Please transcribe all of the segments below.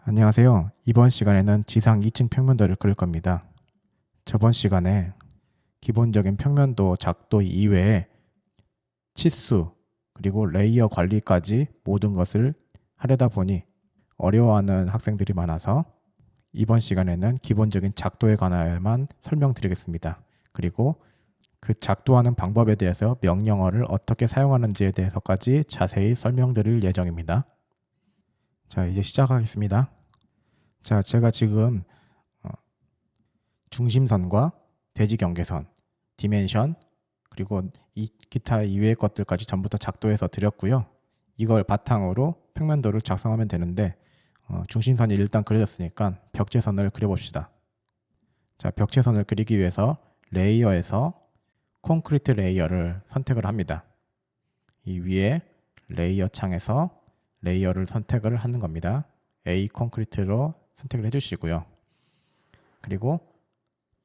안녕하세요. 이번 시간에는 지상 2층 평면도를 그릴 겁니다. 저번 시간에 기본적인 평면도 작도 이외에 치수 그리고 레이어 관리까지 모든 것을 하려다 보니 어려워하는 학생들이 많아서 이번 시간에는 기본적인 작도에 관하여만 설명드리겠습니다. 그리고 그 작도하는 방법에 대해서 명령어를 어떻게 사용하는지에 대해서까지 자세히 설명드릴 예정입니다. 자, 이제 시작하겠습니다. 자, 제가 지금 중심선과 대지경계선, 디멘션, 그리고 이 기타 이외의 것들까지 전부 다 작도해서 드렸고요. 이걸 바탕으로 평면도를 작성하면 되는데 중심선이 일단 그려졌으니까 벽체선을 그려봅시다. 자, 벽체선을 그리기 위해서 레이어에서 콘크리트 레이어를 선택을 합니다. 이 위에 레이어 창에서 레이어를 선택을 하는 겁니다. A 콘크리트로 선택을 해주시고요. 그리고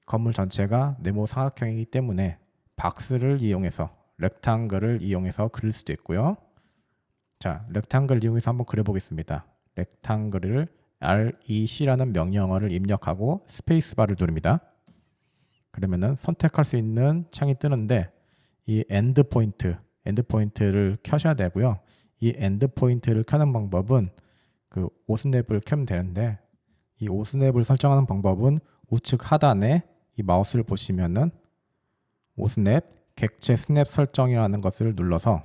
건물 전체가 네모 사각형이기 때문에 박스를 이용해서 렉탱글을 이용해서 그릴 수도 있고요. 자, 렉탱글 이용해서 한번 그려보겠습니다. 렉탱글을 REC라는 명령어를 입력하고 스페이스바를 누릅니다. 그러면은 선택할 수 있는 창이 뜨는데 이 엔드포인트를 켜셔야 되고요. 이 엔드포인트를 켜는 방법은 그 오스냅을 켜면 되는데 이 오스냅을 설정하는 방법은 우측 하단에 이 마우스를 보시면은 오스냅 객체 스냅 설정이라는 것을 눌러서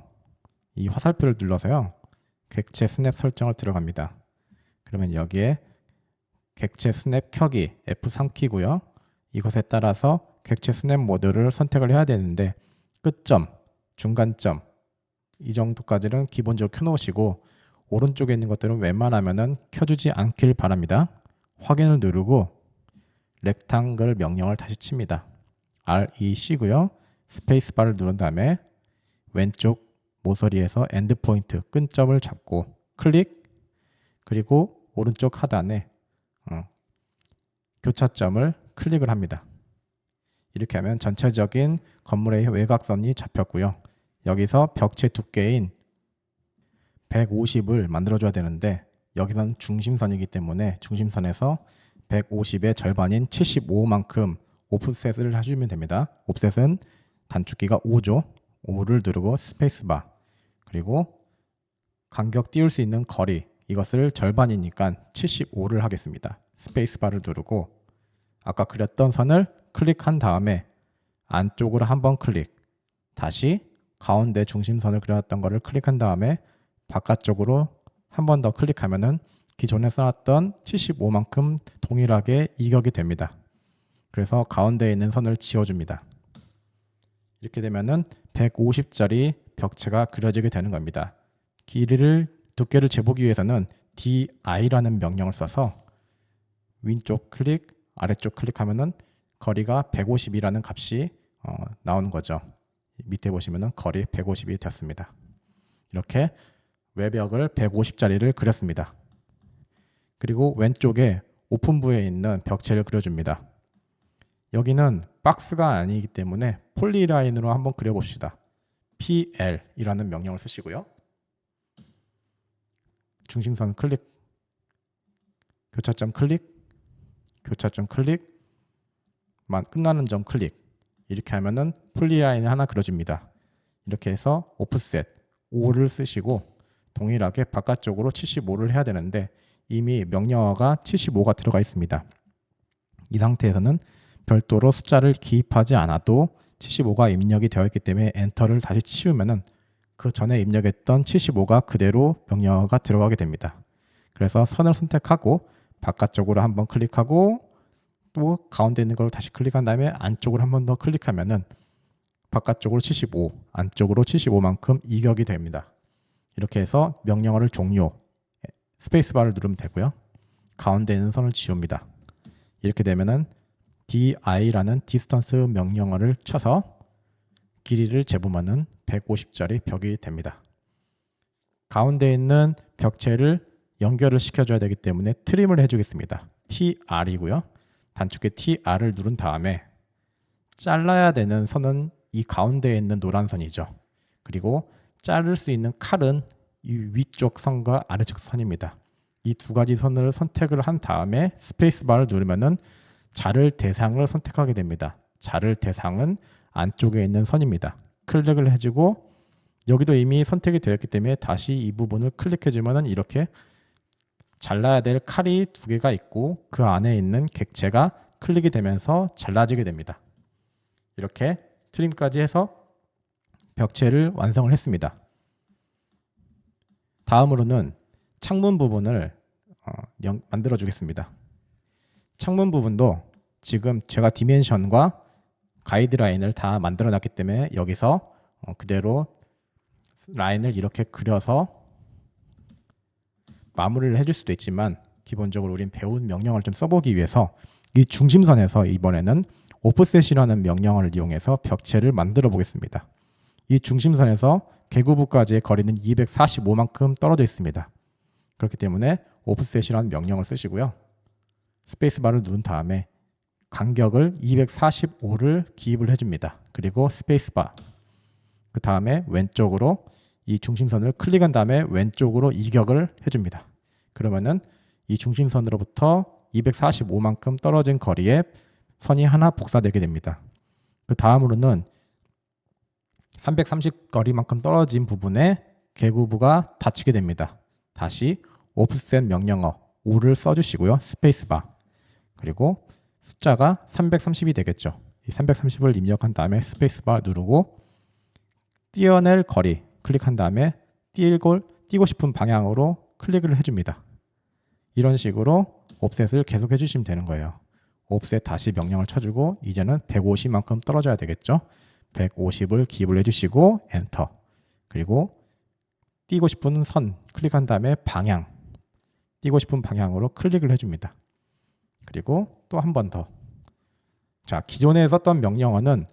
이 화살표를 눌러서요. 객체 스냅 설정을 들어갑니다. 그러면 여기에 객체 스냅 켜기 F3키고요. 이것에 따라서 객체 스냅 모드를 선택을 해야 되는데 끝점, 중간점 이 정도까지는 기본적으로 켜놓으시고 오른쪽에 있는 것들은 웬만하면은 켜주지 않길 바랍니다. 확인을 누르고 렉탱글 명령을 다시 칩니다. REC고요. 스페이스바를 누른 다음에 왼쪽 모서리에서 엔드포인트 끈점을 잡고 클릭, 그리고 오른쪽 하단에 교차점을 클릭을 합니다. 이렇게 하면 전체적인 건물의 외곽선이 잡혔고요. 여기서 벽체 두께인 150을 만들어줘야 되는데 여기선 중심선이기 때문에 중심선에서 150의 절반인 75만큼 오프셋을 해주면 됩니다. 오프셋은 단축키가 5죠. 5를 누르고 스페이스바, 그리고 간격 띄울 수 있는 거리, 이것을 절반이니까 75를 하겠습니다. 스페이스바를 누르고 아까 그렸던 선을 클릭한 다음에 안쪽으로 한번 클릭, 다시 가운데 중심선을 그려놨던 거를 클릭한 다음에 바깥쪽으로 한 번 더 클릭하면은 기존에 써놨던 75만큼 동일하게 이격이 됩니다. 그래서 가운데에 있는 선을 지워줍니다. 이렇게 되면은 150짜리 벽체가 그려지게 되는 겁니다. 두께를 재보기 위해서는 DI라는 명령을 써서 왼쪽 클릭, 아래쪽 클릭하면은 거리가 150이라는 값이 나오는 거죠. 밑에 보시면은 거리 150이 되었습니다. 이렇게 외벽을 150짜리를 그렸습니다. 그리고 왼쪽에 오픈부에 있는 벽체를 그려줍니다. 여기는 박스가 아니기 때문에 폴리라인으로 한번 그려봅시다. PL이라는 명령을 쓰시고요. 중심선 클릭, 교차점 클릭, 교차점 클릭, 끝나는 점 클릭. 이렇게 하면은 폴리라인이 하나 그려집니다. 이렇게 해서 오프셋 5를 쓰시고 동일하게 바깥쪽으로 75를 해야 되는데 이미 명령어가 75가 들어가 있습니다. 이 상태에서는 별도로 숫자를 기입하지 않아도 75가 입력이 되어 있기 때문에 엔터를 다시 치우면은 그 전에 입력했던 75가 그대로 명령어가 들어가게 됩니다. 그래서 선을 선택하고 바깥쪽으로 한번 클릭하고 또 가운데 있는 걸 다시 클릭한 다음에 안쪽으로 한 번 더 클릭하면은 바깥쪽으로 75, 안쪽으로 75만큼 이격이 됩니다. 이렇게 해서 명령어를 종료, 스페이스바를 누르면 되고요. 가운데 있는 선을 지웁니다. 이렇게 되면은 DI라는 디스턴스 명령어를 쳐서 길이를 재보면은 150짜리 벽이 됩니다. 가운데 있는 벽체를 연결을 시켜줘야 되기 때문에 트림을 해주겠습니다. TR이고요. 단축키 TR을 누른 다음에 잘라야 되는 선은 이 가운데에 있는 노란 선이죠. 그리고 자를 수 있는 칼은 이 위쪽 선과 아래쪽 선입니다. 이 두 가지 선을 선택을 한 다음에 스페이스바를 누르면은 자를 대상을 선택하게 됩니다. 자를 대상은 안쪽에 있는 선입니다. 클릭을 해주고 여기도 이미 선택이 되었기 때문에 다시 이 부분을 클릭해주면은 이렇게 잘라야 될 칼이 두 개가 있고 그 안에 있는 객체가 클릭이 되면서 잘라지게 됩니다. 이렇게 트림까지 해서 벽체를 완성을 했습니다. 다음으로는 창문 부분을 만들어 주겠습니다. 창문 부분도 지금 제가 디멘션과 가이드라인을 다 만들어 놨기 때문에 여기서 그대로 라인을 이렇게 그려서 마무리를 해줄 수도 있지만 기본적으로 우린 배운 명령을 좀 써보기 위해서 이 중심선에서 이번에는 오프셋이라는 명령어를 이용해서 벽체를 만들어 보겠습니다. 이 중심선에서 개구부까지의 거리는 245만큼 떨어져 있습니다. 그렇기 때문에 오프셋이라는 명령을 쓰시고요. 스페이스바를 누른 다음에 간격을 245를 기입을 해줍니다. 그리고 스페이스바 그 다음에 왼쪽으로 이 중심선을 클릭한 다음에 왼쪽으로 이격을 해줍니다. 그러면은 이 중심선으로부터 245만큼 떨어진 거리에 선이 하나 복사되게 됩니다. 그 다음으로는 330 거리만큼 떨어진 부분에 개구부가 닫히게 됩니다. 다시 오프셋 명령어 5를 써주시고요. 스페이스바 그리고 숫자가 330이 되겠죠. 이 330을 입력한 다음에 스페이스바 누르고 띄어낼 거리 클릭한 다음에 띄고 싶은 방향으로 클릭을 해줍니다. 이런 식으로 옵셋을 계속 해주시면 되는 거예요. 옵셋 다시 명령을 쳐주고 이제는 150만큼 떨어져야 되겠죠. 150을 기입을 해주시고 엔터 그리고 띄고 싶은 선 클릭한 다음에 방향 띄고 싶은 방향으로 클릭을 해줍니다. 그리고 또 한 번 더. 자, 기존에 썼던 명령어는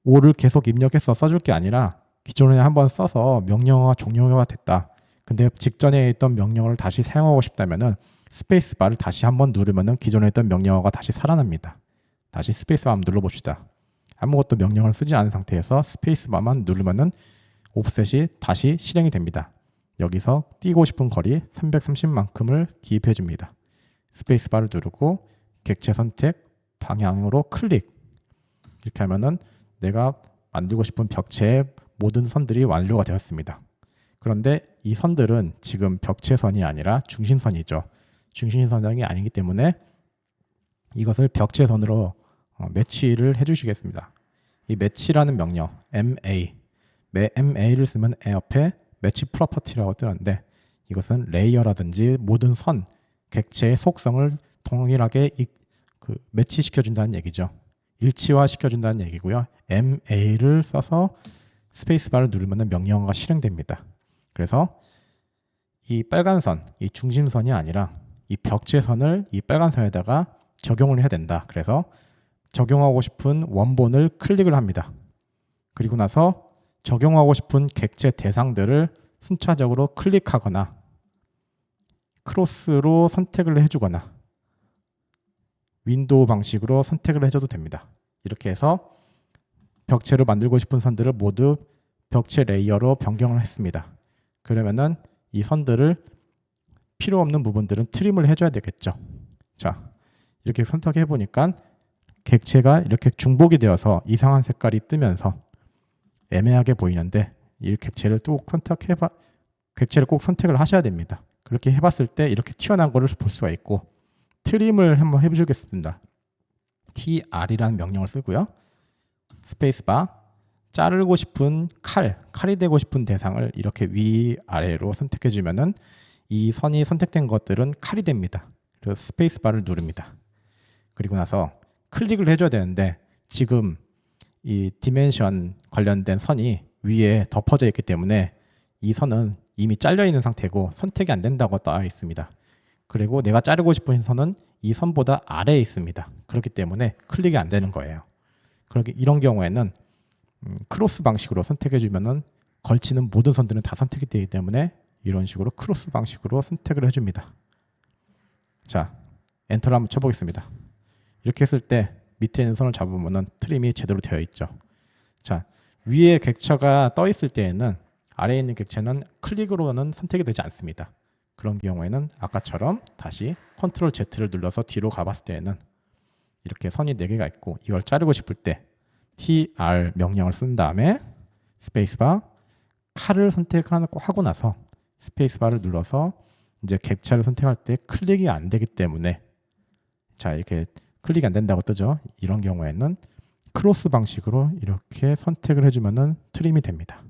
5를 계속 입력해서 써줄 게 아니라 기존에 한번 써서 명령어가 종료가 됐다. 근데 직전에 있던 명령어를 다시 사용하고 싶다면은 스페이스바를 다시 한번 누르면은 기존에 있던 명령어가 다시 살아납니다. 다시 스페이스바 한번 눌러봅시다. 아무것도 명령을 쓰지 않은 상태에서 스페이스바만 누르면은 옵셋이 다시 실행이 됩니다. 여기서 띄고 싶은 거리 330만큼을 기입해 줍니다. 스페이스바를 누르고 객체 선택 방향으로 클릭 이렇게 하면은 내가 만들고 싶은 벽체의 모든 선들이 완료가 되었습니다. 그런데 이 선들은 지금 벽체선이 아니라 중심선이죠. 중심선이 아니기 때문에 이것을 벽체선으로 매치를 해주시겠습니다. 이 매치라는 명령 MA를 쓰면 옆에 매치 프로퍼티라고 뜨는데 이것은 레이어라든지 모든 선, 객체의 속성을 동일하게 매치시켜준다는 얘기죠. 일치화시켜준다는 얘기고요. MA를 써서 스페이스바를 누르면 명령어가 실행됩니다. 그래서 이 빨간 선, 이 중심선이 아니라 이 벽체선을 이 빨간 선에다가 적용을 해야 된다. 그래서 적용하고 싶은 원본을 클릭을 합니다. 그리고 나서 적용하고 싶은 객체 대상들을 순차적으로 클릭하거나 크로스로 선택을 해주거나 윈도우 방식으로 선택을 해줘도 됩니다. 이렇게 해서 벽체를 만들고 싶은 선들을 모두 벽체 레이어로 변경을 했습니다. 그러면은 이 선들을 필요 없는 부분들은 트림을 해줘야 되겠죠. 자, 이렇게 선택해 보니까 객체가 이렇게 중복이 되어서 이상한 색깔이 뜨면서 애매하게 보이는데 이 객체를 꼭 선택을 하셔야 됩니다. 그렇게 해봤을 때 이렇게 튀어나온 거를 볼 수가 있고 트림을 한번 해주겠습니다. tr이라는 명령을 쓰고요. 스페이스바 자르고 싶은 칼이 되고 싶은 대상을 이렇게 위아래로 선택해 주면은 이 선이 선택된 것들은 칼이 됩니다. 그래서 스페이스바를 누릅니다. 그리고 나서 클릭을 해줘야 되는데 지금 이 디멘션 관련된 선이 위에 덮어져 있기 때문에 이 선은 이미 잘려 있는 상태고 선택이 안 된다고 나와 있습니다. 그리고 내가 자르고 싶은 선은 이 선보다 아래에 있습니다. 그렇기 때문에 클릭이 안 되는 거예요. 이런 경우에는 크로스 방식으로 선택해 주면은 걸치는 모든 선들은 다 선택이 되기 때문에 이런 식으로 크로스 방식으로 선택을 해줍니다. 자, 엔터를 한번 쳐보겠습니다. 이렇게 했을 때 밑에 있는 선을 잡으면은 트림이 제대로 되어 있죠. 자, 위에 객체가 떠 있을 때에는 아래에 있는 객체는 클릭으로는 선택이 되지 않습니다. 그런 경우에는 아까처럼 다시 컨트롤 Z를 눌러서 뒤로 가봤을 때에는 이렇게 선이 4개가 있고 이걸 자르고 싶을 때 TR 명령을 쓴 다음에 스페이스바 칼을 선택하고 나서 스페이스바를 눌러서 이제 객체를 선택할 때 클릭이 안 되기 때문에 자 이렇게 클릭이 안 된다고 뜨죠. 이런 경우에는 크로스 방식으로 이렇게 선택을 해주면은 트림이 됩니다.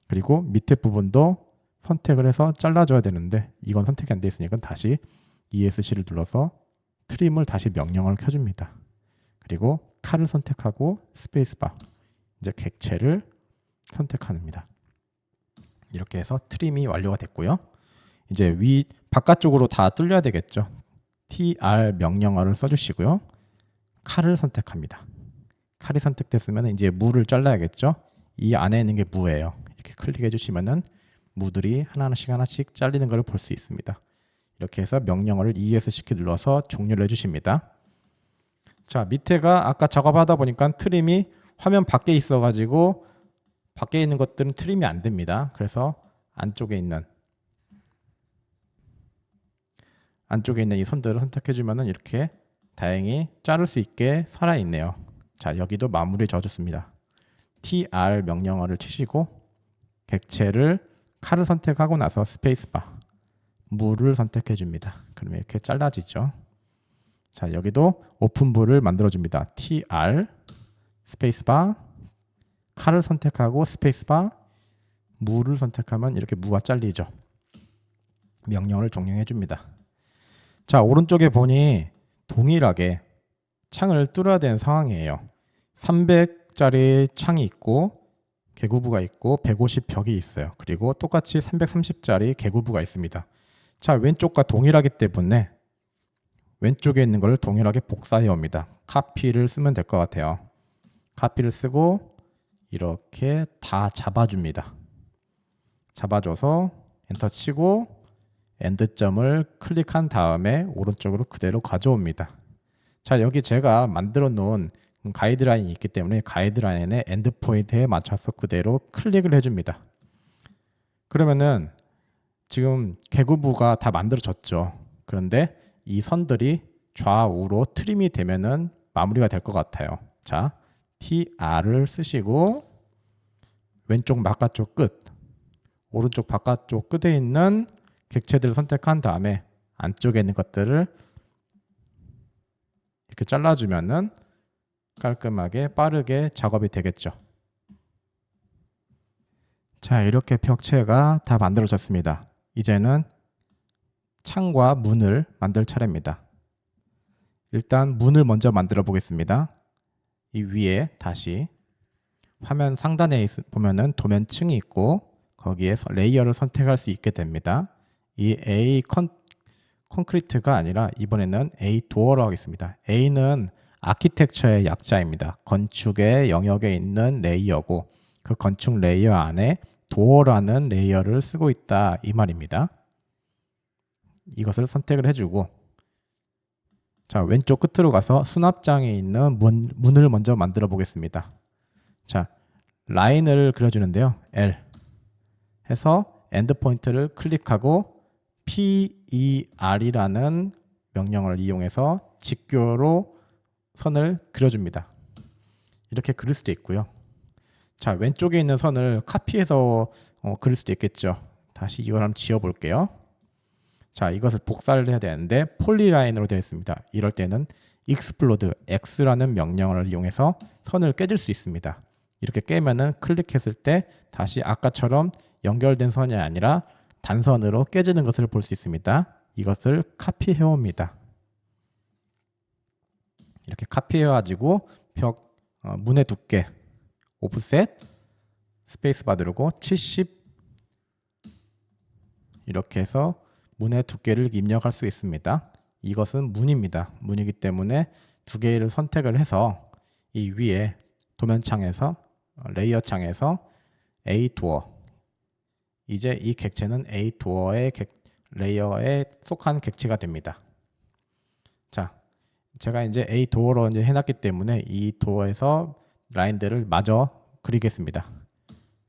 그리고 밑에 부분도 선택을 해서 잘라줘야 되는데 이건 선택이 안 돼 있으니까 다시 ESC를 눌러서 트림을 다시 명령을 켜줍니다. 그리고 칼을 선택하고 스페이스바 이제 객체를 선택합니다. 이렇게 해서 트림이 완료가 됐고요. 이제 바깥쪽으로 다 뚫려야 되겠죠. TR 명령어를 써주시고요. 칼을 선택합니다. 칼이 선택됐으면 이제 무를 잘라야겠죠. 이 안에 있는 게 무예요. 이렇게 클릭해 주시면은 무들이 하나씩 잘리는 걸 볼 수 있습니다. 이렇게 해서 명령어를 ESC 눌러서 종료를 해주십니다. 자, 밑에가 아까 작업하다 보니까 트림이 화면 밖에 있어가지고 밖에 있는 것들은 트림이 안 됩니다. 그래서 안쪽에 있는 이 선들을 선택해주면은 이렇게 다행히 자를 수 있게 살아있네요. 자, 여기도 마무리 지어줬습니다. TR 명령어를 치시고 객체를 칼을 선택하고 나서 스페이스바 무를 선택해 줍니다. 그러면 이렇게 잘라지죠. 자, 여기도 오픈부를 만들어 줍니다. TR 스페이스바 칼을 선택하고 스페이스바 무를 선택하면 이렇게 무가 잘리죠. 명령을 종료해 줍니다. 자, 오른쪽에 보니 동일하게 창을 뚫어야 되는 상황이에요. 300짜리 창이 있고 개구부가 있고 150 벽이 있어요. 그리고 똑같이 330짜리 개구부가 있습니다. 자, 왼쪽과 동일하기 때문에 왼쪽에 있는 걸 동일하게 복사해 옵니다. 카피를 쓰면 될 것 같아요. 카피를 쓰고 이렇게 다 잡아줍니다. 잡아줘서 엔터 치고 엔드점을 클릭한 다음에 오른쪽으로 그대로 가져옵니다. 자, 여기 제가 만들어 놓은 가이드라인이 있기 때문에 가이드라인의 엔드포인트에 맞춰서 그대로 클릭을 해줍니다. 그러면은 지금 개구부가 다 만들어졌죠. 그런데 이 선들이 좌우로 트림이 되면은 마무리가 될 것 같아요. 자, TR을 쓰시고 왼쪽 바깥쪽 끝, 오른쪽 바깥쪽 끝에 있는 객체들을 선택한 다음에 안쪽에 있는 것들을 이렇게 잘라주면은 깔끔하게 빠르게 작업이 되겠죠. 자, 이렇게 벽체가 다 만들어졌습니다. 이제는 창과 문을 만들 차례입니다. 일단 문을 먼저 만들어 보겠습니다. 이 위에 다시 화면 상단에 보면은 도면층이 있고 거기에서 레이어를 선택할 수 있게 됩니다. 이 A 콘크리트가 아니라 이번에는 A 도어로 하겠습니다. A는 아키텍처의 약자입니다. 건축의 영역에 있는 레이어고 그 건축 레이어 안에 도어라는 레이어를 쓰고 있다 이 말입니다. 이것을 선택을 해주고 자, 왼쪽 끝으로 가서 수납장에 있는 문을 먼저 만들어 보겠습니다. 자, 라인을 그려주는데요. L 해서 엔드포인트를 클릭하고 PER이라는 명령을 이용해서 직교로 선을 그려줍니다. 이렇게 그릴 수도 있고요. 자, 왼쪽에 있는 선을 카피해서 그릴 수도 있겠죠. 다시 이걸 한번 지워볼게요. 자, 이것을 복사를 해야 되는데 폴리라인으로 되어 있습니다. 이럴 때는 explode x라는 명령을 이용해서 선을 깨질 수 있습니다. 이렇게 깨면은 클릭했을 때 다시 아까처럼 연결된 선이 아니라 단선으로 깨지는 것을 볼 수 있습니다. 이것을 카피해 옵니다. 이렇게 카피해가지고 문의 두께 오프셋 스페이스바 누르고 70 이렇게 해서 문의 두께를 입력할 수 있습니다. 이것은 문입니다. 문이기 때문에 두 개를 선택을 해서 이 위에 도면창에서 레이어 창에서 A 도어 이제 이 객체는 A 도어의 레이어에 속한 객체가 됩니다. 자, 제가 이제 A 도어로 이제 해놨기 때문에 이 도어에서 라인들을 마저 그리겠습니다.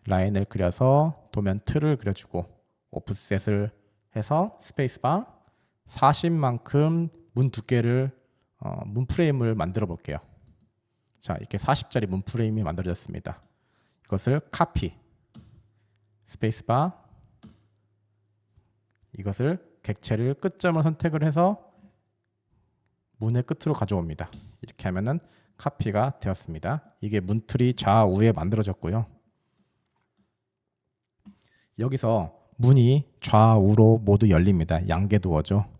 라인을 그려서 도면 틀을 그려주고 오프셋을 해서 스페이스바 40만큼 문 두께를 문 프레임을 만들어 볼게요. 자, 이렇게 40짜리 문 프레임이 만들어졌습니다. 이것을 카피 스페이스바 이것을 객체를 끝점을 선택을 해서 문의 끝으로 가져옵니다. 이렇게 하면은 카피가 되었습니다. 이게 문틀이 좌우에 만들어졌고요. 여기서 문이 좌우로 모두 열립니다. 양궤도어죠.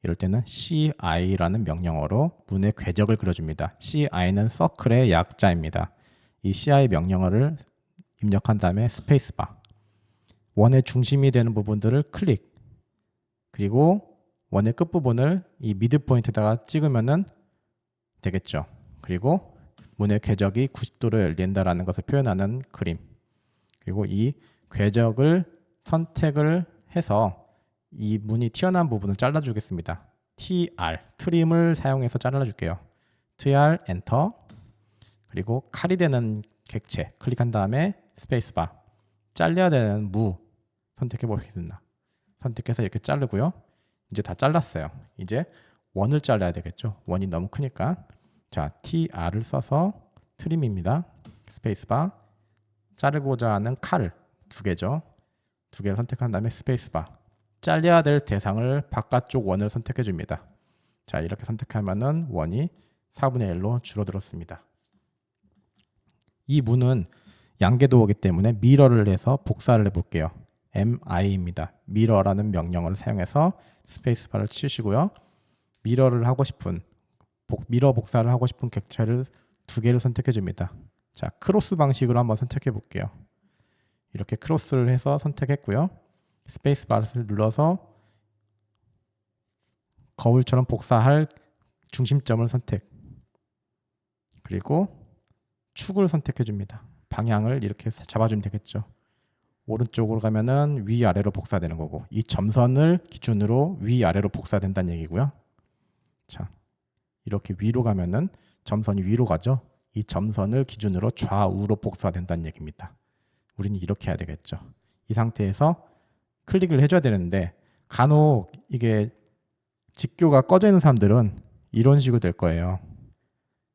이럴 때는 CI라는 명령어로 문의 궤적을 그려줍니다. CI는 서클의 약자입니다. 이 CI 명령어를 입력한 다음에 스페이스바 원의 중심이 되는 부분들을 클릭 그리고 원의 끝부분을 이 미드 포인트에다가 찍으면은 되겠죠. 그리고 문의 궤적이 90도로 열린다라는 것을 표현하는 그림. 그리고 이 궤적을 선택을 해서 이 문이 튀어나온 부분을 잘라주겠습니다. TR, 트림을 사용해서 잘라줄게요. TR, 엔터. 그리고 칼이 되는 객체 클릭한 다음에 스페이스바. 잘려야 되는 무 선택해 보겠습니다. 선택해서 이렇게 자르고요. 이제 다 잘랐어요. 이제 원을 잘라야 되겠죠. 원이 너무 크니까. 자, TR을 써서 트림입니다. 스페이스바. 자르고자 하는 칼을 2개죠. 2개를 선택한 다음에 스페이스바. 잘려야 될 대상을 바깥쪽 원을 선택해 줍니다. 자, 이렇게 선택하면은 원이 4분의 1로 줄어들었습니다. 이 문은 양궤도어기 때문에 미러를 해서 복사를 해볼게요. MI입니다. 미러라는 명령어를 사용해서 스페이스바를 치시고요. 미러를 하고 싶은 미러 복사를 하고 싶은 객체를 2개를 선택해 줍니다. 자, 크로스 방식으로 한번 선택해 볼게요. 이렇게 크로스를 해서 선택했고요. 스페이스바를 눌러서 거울처럼 복사할 중심점을 선택. 그리고 축을 선택해 줍니다. 방향을 이렇게 잡아주면 되겠죠. 오른쪽으로 가면은 위아래로 복사되는 거고 이 점선을 기준으로 위아래로 복사된다는 얘기고요. 자, 이렇게 위로 가면은 점선이 위로 가죠. 이 점선을 기준으로 좌우로 복사된다는 얘기입니다. 우리는 이렇게 해야 되겠죠. 이 상태에서 클릭을 해줘야 되는데 간혹 이게 직교가 꺼져 있는 사람들은 이런 식으로 될 거예요.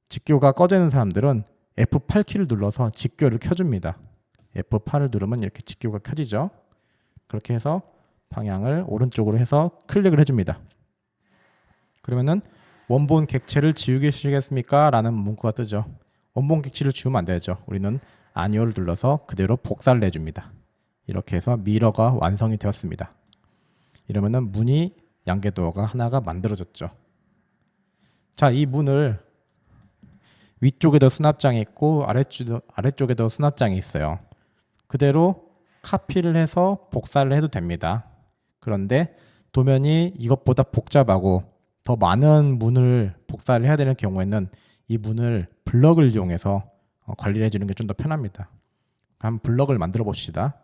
직교가 꺼져 있는 사람들은 F8 키를 눌러서 직교를 켜줍니다. F8을 누르면 이렇게 직교가 켜지죠. 그렇게 해서 방향을 오른쪽으로 해서 클릭을 해줍니다. 그러면은 원본 객체를 지우시겠습니까? 라는 문구가 뜨죠. 원본 객체를 지우면 안 되죠. 우리는 아니오를 눌러서 그대로 복사를 해줍니다. 이렇게 해서 미러가 완성이 되었습니다. 이러면은 문이 양궤도어가 하나가 만들어졌죠. 자, 이 문을 위쪽에도 수납장이 있고 아래쪽에도 수납장이 있어요. 그대로 카피를 해서 복사를 해도 됩니다. 그런데 도면이 이것보다 복잡하고 더 많은 문을 복사를 해야 되는 경우에는 이 문을 블럭을 이용해서 관리를 해주는 게 좀 더 편합니다. 한번 블럭을 만들어 봅시다.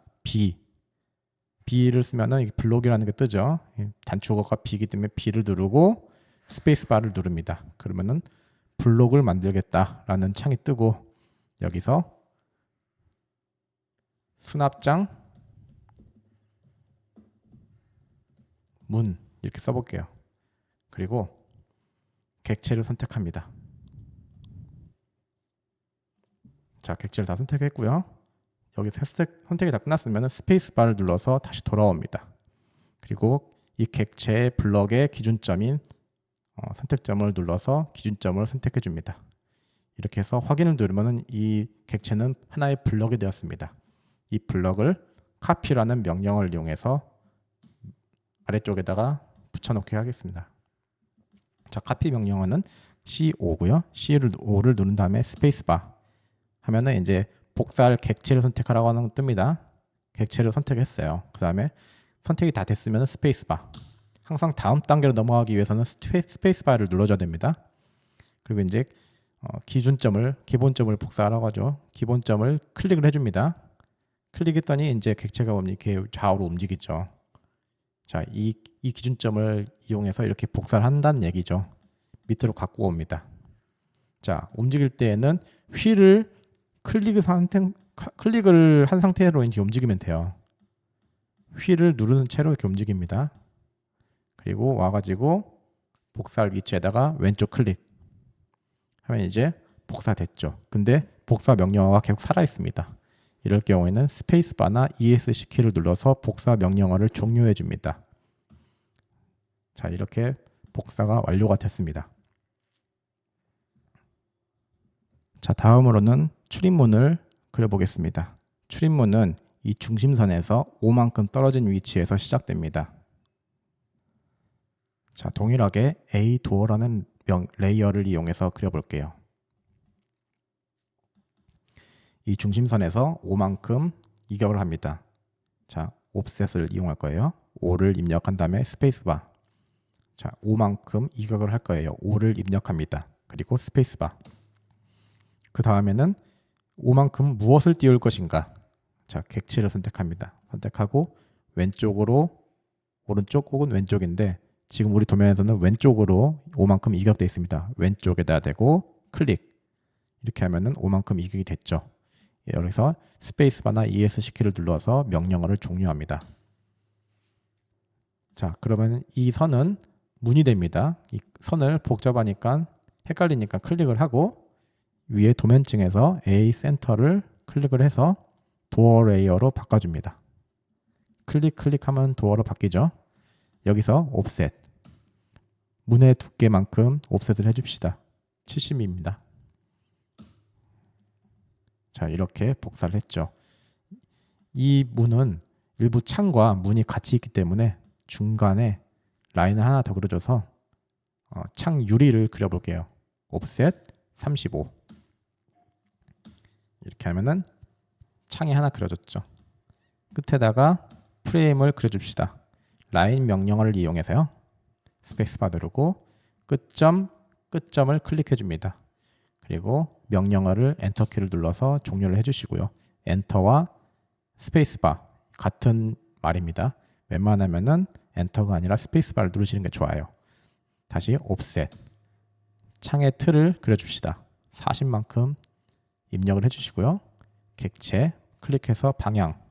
B를 쓰면은 블록이라는 게 뜨죠. 단축어가 B이기 때문에 B를 누르고 스페이스바를 누릅니다. 그러면은 블록을 만들겠다라는 창이 뜨고 여기서 수납장 문 이렇게 써볼게요. 그리고 객체를 선택합니다. 자, 객체를 다 선택했고요. 여기서 선택이 다 끝났으면 스페이스바를 눌러서 다시 돌아옵니다. 그리고 이 객체의 블럭의 기준점인 선택점을 눌러서 기준점을 선택해 줍니다. 이렇게 해서 확인을 누르면 이 객체는 하나의 블럭이 되었습니다. 이 블럭을 카피라는 명령어를 이용해서 아래쪽에다가 붙여놓게 하겠습니다. 자, 카피 명령어는 C5고요. C5를 누른 다음에 스페이스바 하면은 이제 복사할 객체를 선택하라고 하는 거 뜹니다. 객체를 선택했어요. 그 다음에 선택이 다 됐으면 스페이스바. 항상 다음 단계로 넘어가기 위해서는 스페이스바를 눌러줘야 됩니다. 그리고 이제 기본점을 복사하라고 하죠. 기본점을 클릭을 해줍니다. 클릭했더니 이제 객체가 이렇게 좌우로 움직이죠. 자, 이 기준점을 이용해서 이렇게 복사를 한다는 얘기죠. 밑으로 갖고 옵니다. 자, 움직일 때에는 휠을 클릭을 한 상태로 이제 움직이면 돼요. 휠을 누르는 채로 이렇게 움직입니다. 그리고 와가지고 복사할 위치에다가 왼쪽 클릭 하면 이제 복사됐죠. 근데 복사 명령어가 계속 살아있습니다. 이럴 경우에는 스페이스바나 ESC 키를 눌러서 복사 명령어를 종료해 줍니다. 자, 이렇게 복사가 완료가 됐습니다. 자, 다음으로는 출입문을 그려보겠습니다. 출입문은 이 중심선에서 5만큼 떨어진 위치에서 시작됩니다. 자, 동일하게 A 도어라는 레이어를 이용해서 그려볼게요. 이 중심선에서 5만큼 이격을 합니다. 자, 옵셋을 이용할 거예요. 5를 입력한 다음에 스페이스바. 자, 5만큼 이격을 할 거예요. 5를 입력합니다. 그리고 스페이스바. 그 다음에는 5만큼 무엇을 띄울 것인가? 자, 객체를 선택합니다. 선택하고 왼쪽으로, 오른쪽 혹은 왼쪽인데 지금 우리 도면에서는 왼쪽으로 5만큼 이격되어 있습니다. 왼쪽에다 대고 클릭. 이렇게 하면은 5만큼 이격이 됐죠. 여기서 스페이스바나 ESC 키를 눌러서 명령어를 종료합니다. 자, 그러면 이 선은 문이 됩니다. 이 선을 복잡하니까 헷갈리니까 클릭을 하고 위에 도면층에서 A 센터를 클릭을 해서 도어 레이어로 바꿔줍니다. 클릭하면 도어로 바뀌죠. 여기서 옵셋, 문의 두께만큼 옵셋을 해줍시다. 70입니다. 자, 이렇게 복사를 했죠. 이 문은 일부 창과 문이 같이 있기 때문에 중간에 라인을 하나 더 그려줘서 창 유리를 그려볼게요. 옵셋 35. 이렇게 하면은 창이 하나 그려졌죠. 끝에다가 프레임을 그려줍시다. 라인 명령어를 이용해서요. 스페이스바 누르고 끝점을 클릭해 줍니다. 그리고 명령어를 엔터키를 눌러서 종료를 해주시고요. 엔터와 스페이스바 같은 말입니다. 웬만하면은 엔터가 아니라 스페이스바를 누르시는 게 좋아요. 다시 옵셋, 창의 틀을 그려줍시다. 40만큼 입력을 해주시고요. 객체 클릭해서 방향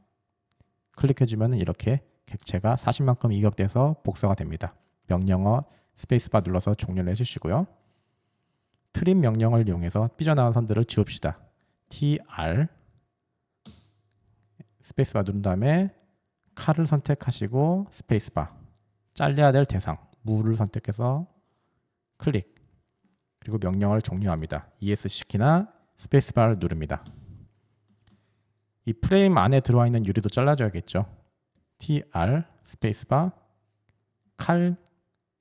클릭해주면 이렇게 객체가 40만큼 이격돼서 복사가 됩니다. 명령어 스페이스바 눌러서 종료를 해주시고요. 트림 명령을 이용해서 삐져나온 선들을 지웁시다. TR 스페이스바 누른 다음에 칼을 선택하시고 스페이스바, 잘려야 될 대상 무를 선택해서 클릭, 그리고 명령어를 종료합니다. ESC 키나 스페이스바를 누릅니다. 이 프레임 안에 들어와 있는 유리도 잘라줘야겠죠. TR 스페이스바, 칼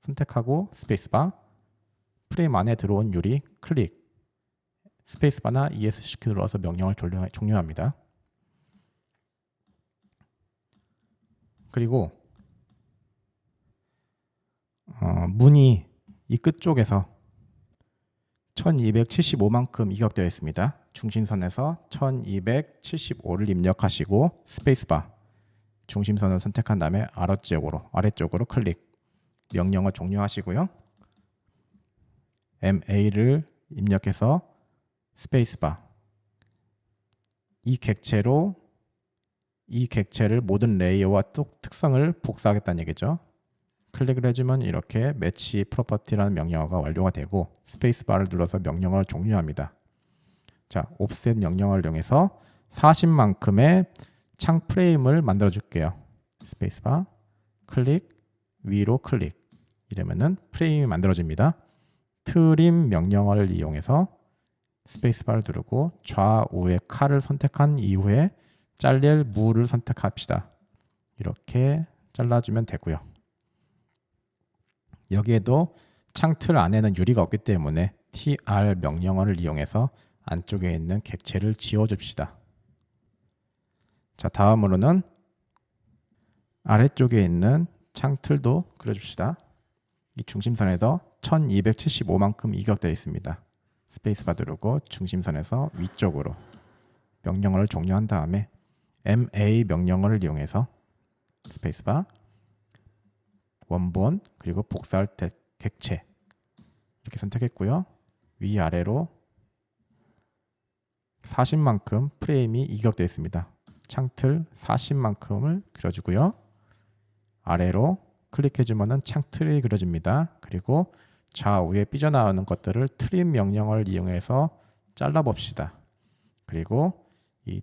선택하고 스페이스바, 프레임 안에 들어온 유리 클릭, 스페이스바나 ESC 키 눌러서 명령을 종료합니다. 그리고 문이 이 끝쪽에서 1275만큼 이격되어 있습니다. 중심선에서 1275를 입력하시고 스페이스바, 중심선을 선택한 다음에 아래쪽으로 클릭, 명령어 종료하시고요. MA를 입력해서 스페이스바, 이 객체를 모든 레이어와 특성을 복사하겠다는 얘기죠. 클릭을 해주면 이렇게 매치 프로퍼티라는 명령어가 완료가 되고 스페이스바를 눌러서 명령어를 종료합니다. 자, 옵셋 명령어를 이용해서 40만큼의 창 프레임을 만들어 줄게요. 스페이스바, 클릭, 위로 클릭. 이러면은 프레임이 만들어집니다. 트림 명령어를 이용해서 스페이스바를 누르고 좌우의 칼을 선택한 이후에 잘릴 무를 선택합시다. 이렇게 잘라주면 되고요. 여기에도 창틀 안에는 유리가 없기 때문에 TR 명령어를 이용해서 안쪽에 있는 객체를 지워줍시다. 자, 다음으로는 아래쪽에 있는 창틀도 그려줍시다. 이 중심선에서 1275만큼 이격되어 있습니다. 스페이스바 누르고 중심선에서 위쪽으로 명령어를 종료한 다음에 MA 명령어를 이용해서 스페이스바, 원본, 그리고 복사할 때 객체 이렇게 선택했고요. 위아래로 40만큼 프레임이 이격되어 있습니다. 창틀 40만큼을 그려주고요. 아래로 클릭해주면은 창 틀이 그려집니다. 그리고 좌우에 삐져나오는 것들을 트림 명령어를 이용해서 잘라봅시다. 그리고 이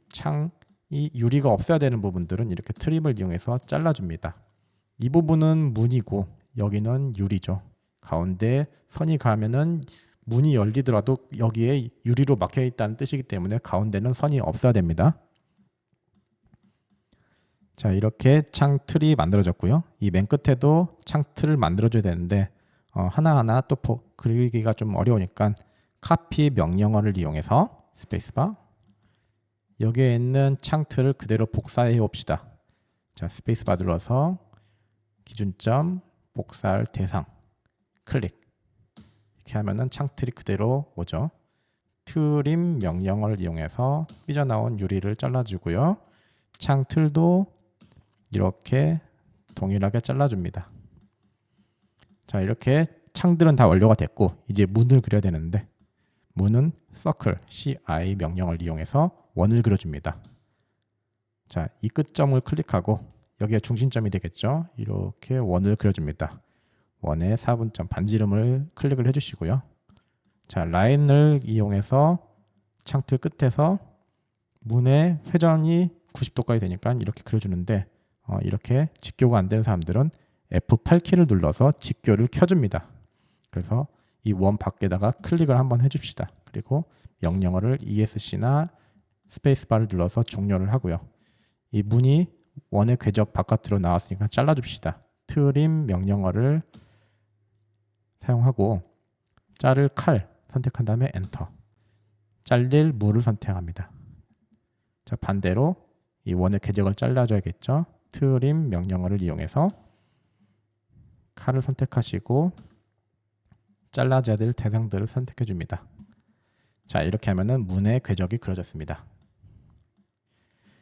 유리가 없어야 되는 부분들은 이렇게 트림을 이용해서 잘라줍니다. 이 부분은 문이고 여기는 유리죠. 가운데 선이 가면은 문이 열리더라도 여기에 유리로 막혀 있다는 뜻이기 때문에 가운데는 선이 없어야 됩니다. 자, 이렇게 창 틀이 만들어졌고요. 이 맨 끝에도 창 틀을 만들어줘야 되는데 하나하나 또 그리기가 좀 어려우니까 카피 명령어를 이용해서 스페이스바 여기에 있는 창 틀을 그대로 복사해 봅시다. 자, 스페이스바 눌러서 기준점 복사할 대상 클릭 이렇게 하면은 창 틀이 그대로 오죠. 트림 명령어를 이용해서 삐져나온 유리를 잘라주고요. 창 틀도 이렇게 동일하게 잘라줍니다. 자, 이렇게 창들은 다 완료가 됐고 이제 문을 그려야 되는데 문은 circle CI 명령을 이용해서 원을 그려줍니다. 자, 이 끝점을 클릭하고 여기가 중심점이 되겠죠. 이렇게 원을 그려줍니다. 원의 4분점 반지름을 클릭을 해주시고요. 자, 라인을 이용해서 창틀 끝에서 문의 회전이 90도까지 되니까 이렇게 그려주는데 이렇게 직교가 안 되는 사람들은 F8키를 눌러서 직교를 켜줍니다. 그래서 이 원 밖에다가 클릭을 한번 해줍시다. 그리고 명령어를 ESC나 스페이스바를 눌러서 종료를 하고요. 이 문이 원의 궤적 바깥으로 나왔으니까 잘라줍시다. 트림 명령어를 사용하고 자를 칼 선택한 다음에 엔터. 잘릴 물을 선택합니다. 자, 반대로 이 원의 궤적을 잘라줘야겠죠. 트림 명령어를 이용해서 칼을 선택하시고 잘라줘야 될 대상들을 선택해 줍니다. 자, 이렇게 하면은 문의 궤적이 그려졌습니다.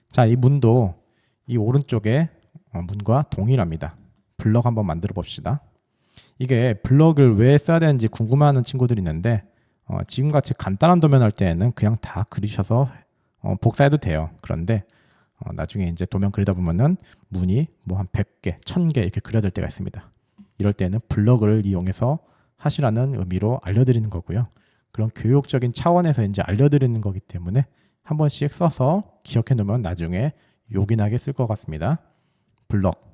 자, 이 문도 이 오른쪽에 문과 동일합니다. 블럭 한번 만들어 봅시다. 이게 블럭을 왜 써야 되는지 궁금해하는 친구들이 있는데 지금같이 간단한 도면 할 때에는 그냥 다 그리셔서 복사해도 돼요. 그런데 나중에 이제 도면 그리다 보면은 문이 뭐 한 100개, 1000개 이렇게 그려야 될 때가 있습니다. 이럴 때는 블럭을 이용해서 하시라는 의미로 알려드리는 거고요. 그런 교육적인 차원에서 이제 알려드리는 거기 때문에 한 번씩 써서 기억해 놓으면 나중에 요긴하게 쓸 것 같습니다. 블럭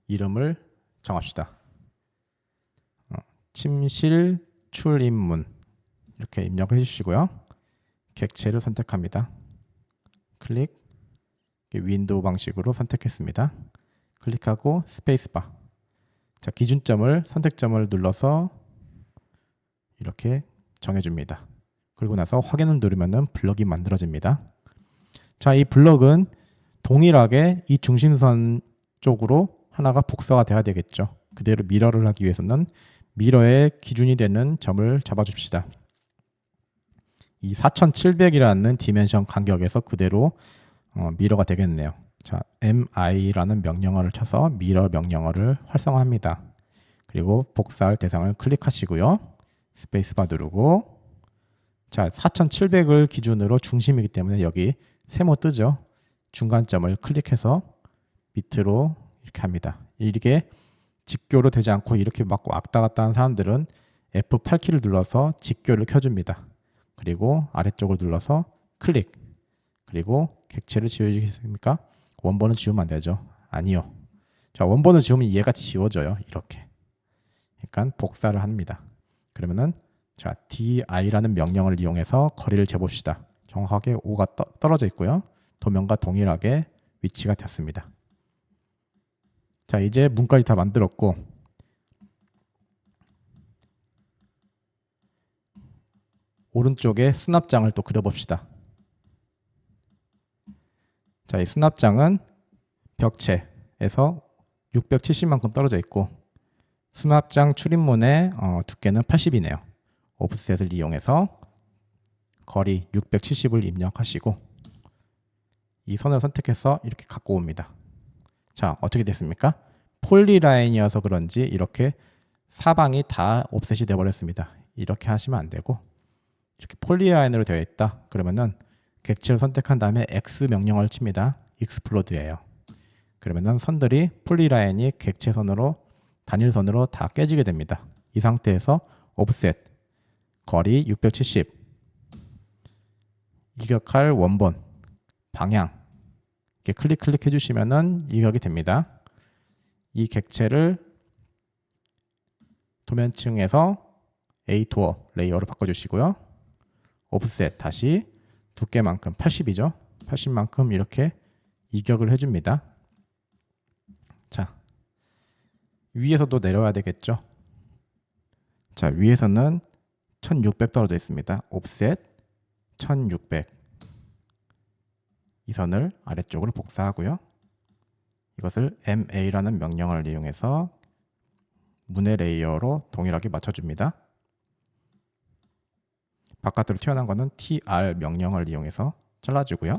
이름을 정합시다. 침실 출입문 이렇게 입력해 주시고요. 객체를 선택합니다. 클릭 윈도우 방식으로 선택했습니다. 클릭하고 스페이스바. 자, 기준점을 선택점을 눌러서 이렇게 정해줍니다. 그리고 나서 확인을 누르면은 블럭이 만들어집니다. 자, 이 블럭은 동일하게 이 중심선 쪽으로 하나가 복사가 돼야 되겠죠. 그대로 미러를 하기 위해서는 미러의 기준이 되는 점을 잡아줍시다. 이 4700이라는 디멘션 간격에서 그대로 미러가 되겠네요. 자, mi라는 명령어를 쳐서 미러 명령어를 활성화합니다. 그리고 복사할 대상을 클릭하시고요. 스페이스바 누르고 자, 4700을 기준으로 중심이기 때문에 여기 세모 뜨죠. 중간점을 클릭해서 밑으로 이렇게 합니다. 이게 직교로 되지 않고 이렇게 막 왔다 갔다 하는 사람들은 F8키를 눌러서 직교를 켜줍니다. 그리고 아래쪽을 눌러서 클릭. 그리고 객체를 지워주시겠습니까? 원본은 지우면 안 되죠. 아니요. 자, 원본을 지우면 얘가 지워져요. 이렇게. 그러니까 복사를 합니다. 그러면은 자, di라는 명령을 이용해서 거리를 재봅시다. 정확하게 5가 떨어져 있고요. 도면과 동일하게 위치가 됐습니다. 자, 이제 문까지 다 만들었고 오른쪽에 수납장을 또 그려봅시다. 자, 이 수납장은 벽체에서 670만큼 떨어져 있고 수납장 출입문의 두께는 80이네요. 오프셋을 이용해서 거리 670을 입력하시고 이 선을 선택해서 이렇게 갖고 옵니다. 자, 어떻게 됐습니까? 폴리라인이어서 그런지 이렇게 사방이 다 옵셋이 되어버렸습니다. 이렇게 하시면 안 되고 이렇게 폴리라인으로 되어 있다. 그러면은 객체를 선택한 다음에 X 명령어를 칩니다. 익스플로드예요. 그러면은 선들이 폴리라인이 객체선으로 단일선으로 다 깨지게 됩니다. 이 상태에서 오프셋 거리 670 이격할 원본 방향 이렇게 클릭해 주시면은 이격이 됩니다. 이 객체를 도면층에서 A2 레이어로 바꿔주시고요. 오프셋 다시 두께만큼 80이죠. 80만큼 이렇게 이격을 해줍니다. 자, 위에서도 내려와야 되겠죠. 자, 위에서는 1600 떨어져 있습니다. 옵셋 1600 이 선을 아래쪽으로 복사하고요. 이것을 MA라는 명령어를 이용해서 문의 레이어로 동일하게 맞춰줍니다. 바깥으로 튀어나온 것은 TR 명령어를 이용해서 잘라주고요.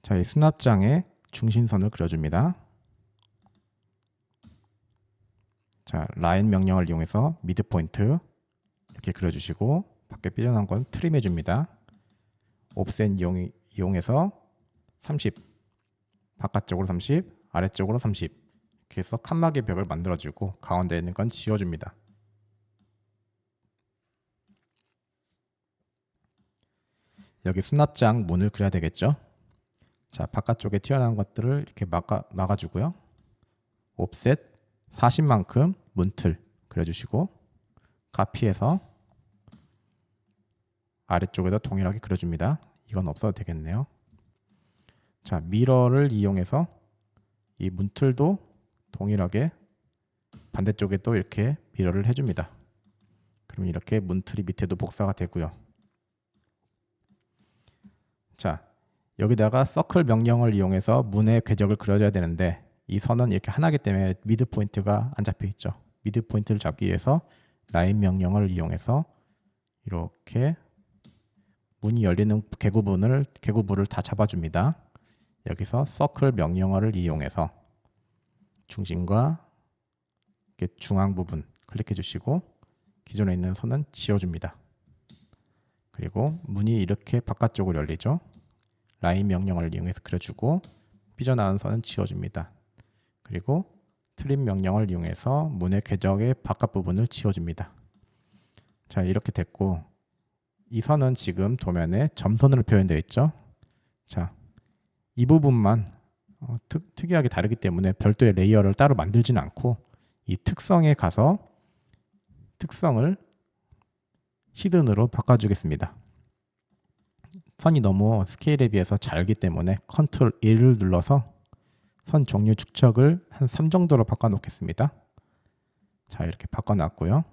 자, 이 수납장에 중심선을 그려줍니다. 자, 라인 명령을 이용해서 미드 포인트 이렇게 그려주시고 밖에 삐져나온 건 트림 해줍니다. 옵셋 이용해서 30 바깥쪽으로 30 아래쪽으로 30 이렇게 해서 칸막이 벽을 만들어주고 가운데 있는 건 지워줍니다. 여기 수납장 문을 그려야 되겠죠. 자, 바깥쪽에 튀어나온 것들을 이렇게 막아주고요. 옵셋 40만큼 문틀 그려주시고 카피해서 아래쪽에도 동일하게 그려줍니다. 이건 없어도 되겠네요. 자, 미러를 이용해서 이 문틀도 동일하게 반대쪽에도 이렇게 미러를 해줍니다. 그럼 이렇게 문틀이 밑에도 복사가 되고요. 자, 여기다가 서클 명령을 이용해서 문의 궤적을 그려줘야 되는데 이 선은 이렇게 하나이기 때문에 미드 포인트가 안 잡혀 있죠. 미드 포인트를 잡기 위해서 라인 명령을 이용해서 이렇게 문이 열리는 개구부를 다 잡아줍니다. 여기서 서클 명령어를 이용해서 중심과 이렇게 중앙 부분 클릭해 주시고 기존에 있는 선은 지워줍니다. 그리고 문이 이렇게 바깥쪽으로 열리죠. 라인 명령어를 이용해서 그려주고 삐져나온 선은 지워줍니다. 그리고 트림 명령을 이용해서 문의 궤적의 바깥 부분을 지워줍니다. 자, 이렇게 됐고 이 선은 지금 도면에 점선으로 표현되어 있죠. 자, 이 부분만 특이하게 다르기 때문에 별도의 레이어를 따로 만들지는 않고 이 특성에 가서 특성을 히든으로 바꿔주겠습니다. 선이 너무 스케일에 비해서 작기 때문에 컨트롤 1을 눌러서 선 종류 축척을 한 3 정도로 바꿔놓겠습니다. 자, 이렇게 바꿔놨고요.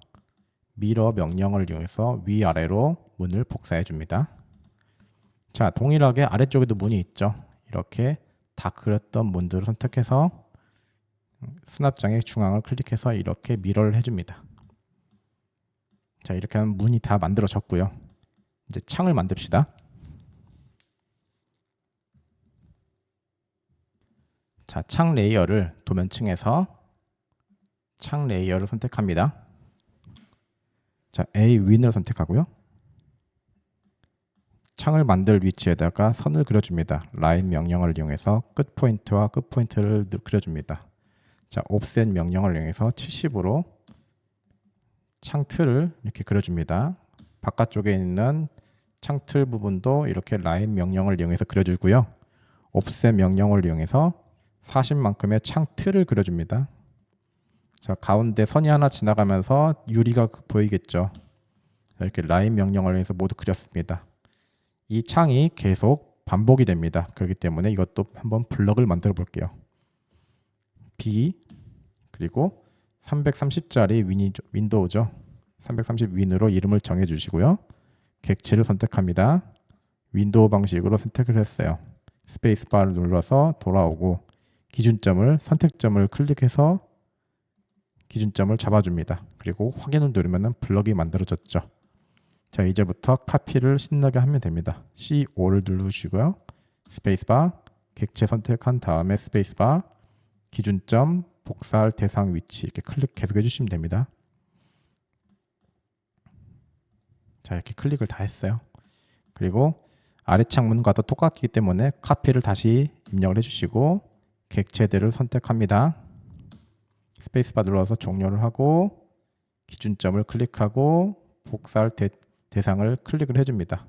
미러 명령을 이용해서 위아래로 문을 복사해 줍니다. 자, 동일하게 아래쪽에도 문이 있죠. 이렇게 다 그렸던 문들을 선택해서 수납장의 중앙을 클릭해서 이렇게 미러를 해줍니다. 자, 이렇게 하면 문이 다 만들어졌고요. 이제 창을 만듭시다. 자, 창 레이어를 도면층에서 창 레이어를 선택합니다. 자, A 윈을 선택하고요. 창을 만들 위치에다가 선을 그려줍니다. 라인 명령을 이용해서 끝 포인트와 끝 포인트를 그려줍니다. 자, 옵셋 명령을 이용해서 70으로 창 틀을 이렇게 그려줍니다. 바깥쪽에 있는 창 틀 부분도 이렇게 라인 명령을 이용해서 그려주고요. 옵셋 명령을 이용해서 40만큼의 창 틀을 그려줍니다. 자, 가운데 선이 하나 지나가면서 유리가 보이겠죠. 이렇게 라인 명령을 해서 모두 그렸습니다. 이 창이 계속 반복이 됩니다. 그렇기 때문에 이것도 한번 블럭을 만들어 볼게요. B 그리고 330짜리 윈도우죠. 330 윈으로 이름을 정해 주시고요. 객체를 선택합니다. 윈도우 방식으로 선택을 했어요. 스페이스바를 눌러서 돌아오고 기준점을 선택점을 클릭해서 기준점을 잡아줍니다. 그리고 확인을 누르면 블럭이 만들어졌죠. 자, 이제부터 카피를 신나게 하면 됩니다. C5를 누르시고요. 스페이스바, 객체 선택한 다음에 스페이스바, 기준점, 복사할 대상 위치 이렇게 클릭 계속 해주시면 됩니다. 자, 이렇게 클릭을 다 했어요. 그리고 아래 창문과도 똑같기 때문에 카피를 다시 입력을 해주시고 객체들을 선택합니다. 스페이스바 눌러서 종료를 하고 기준점을 클릭하고 복사할 대상을 클릭을 해줍니다.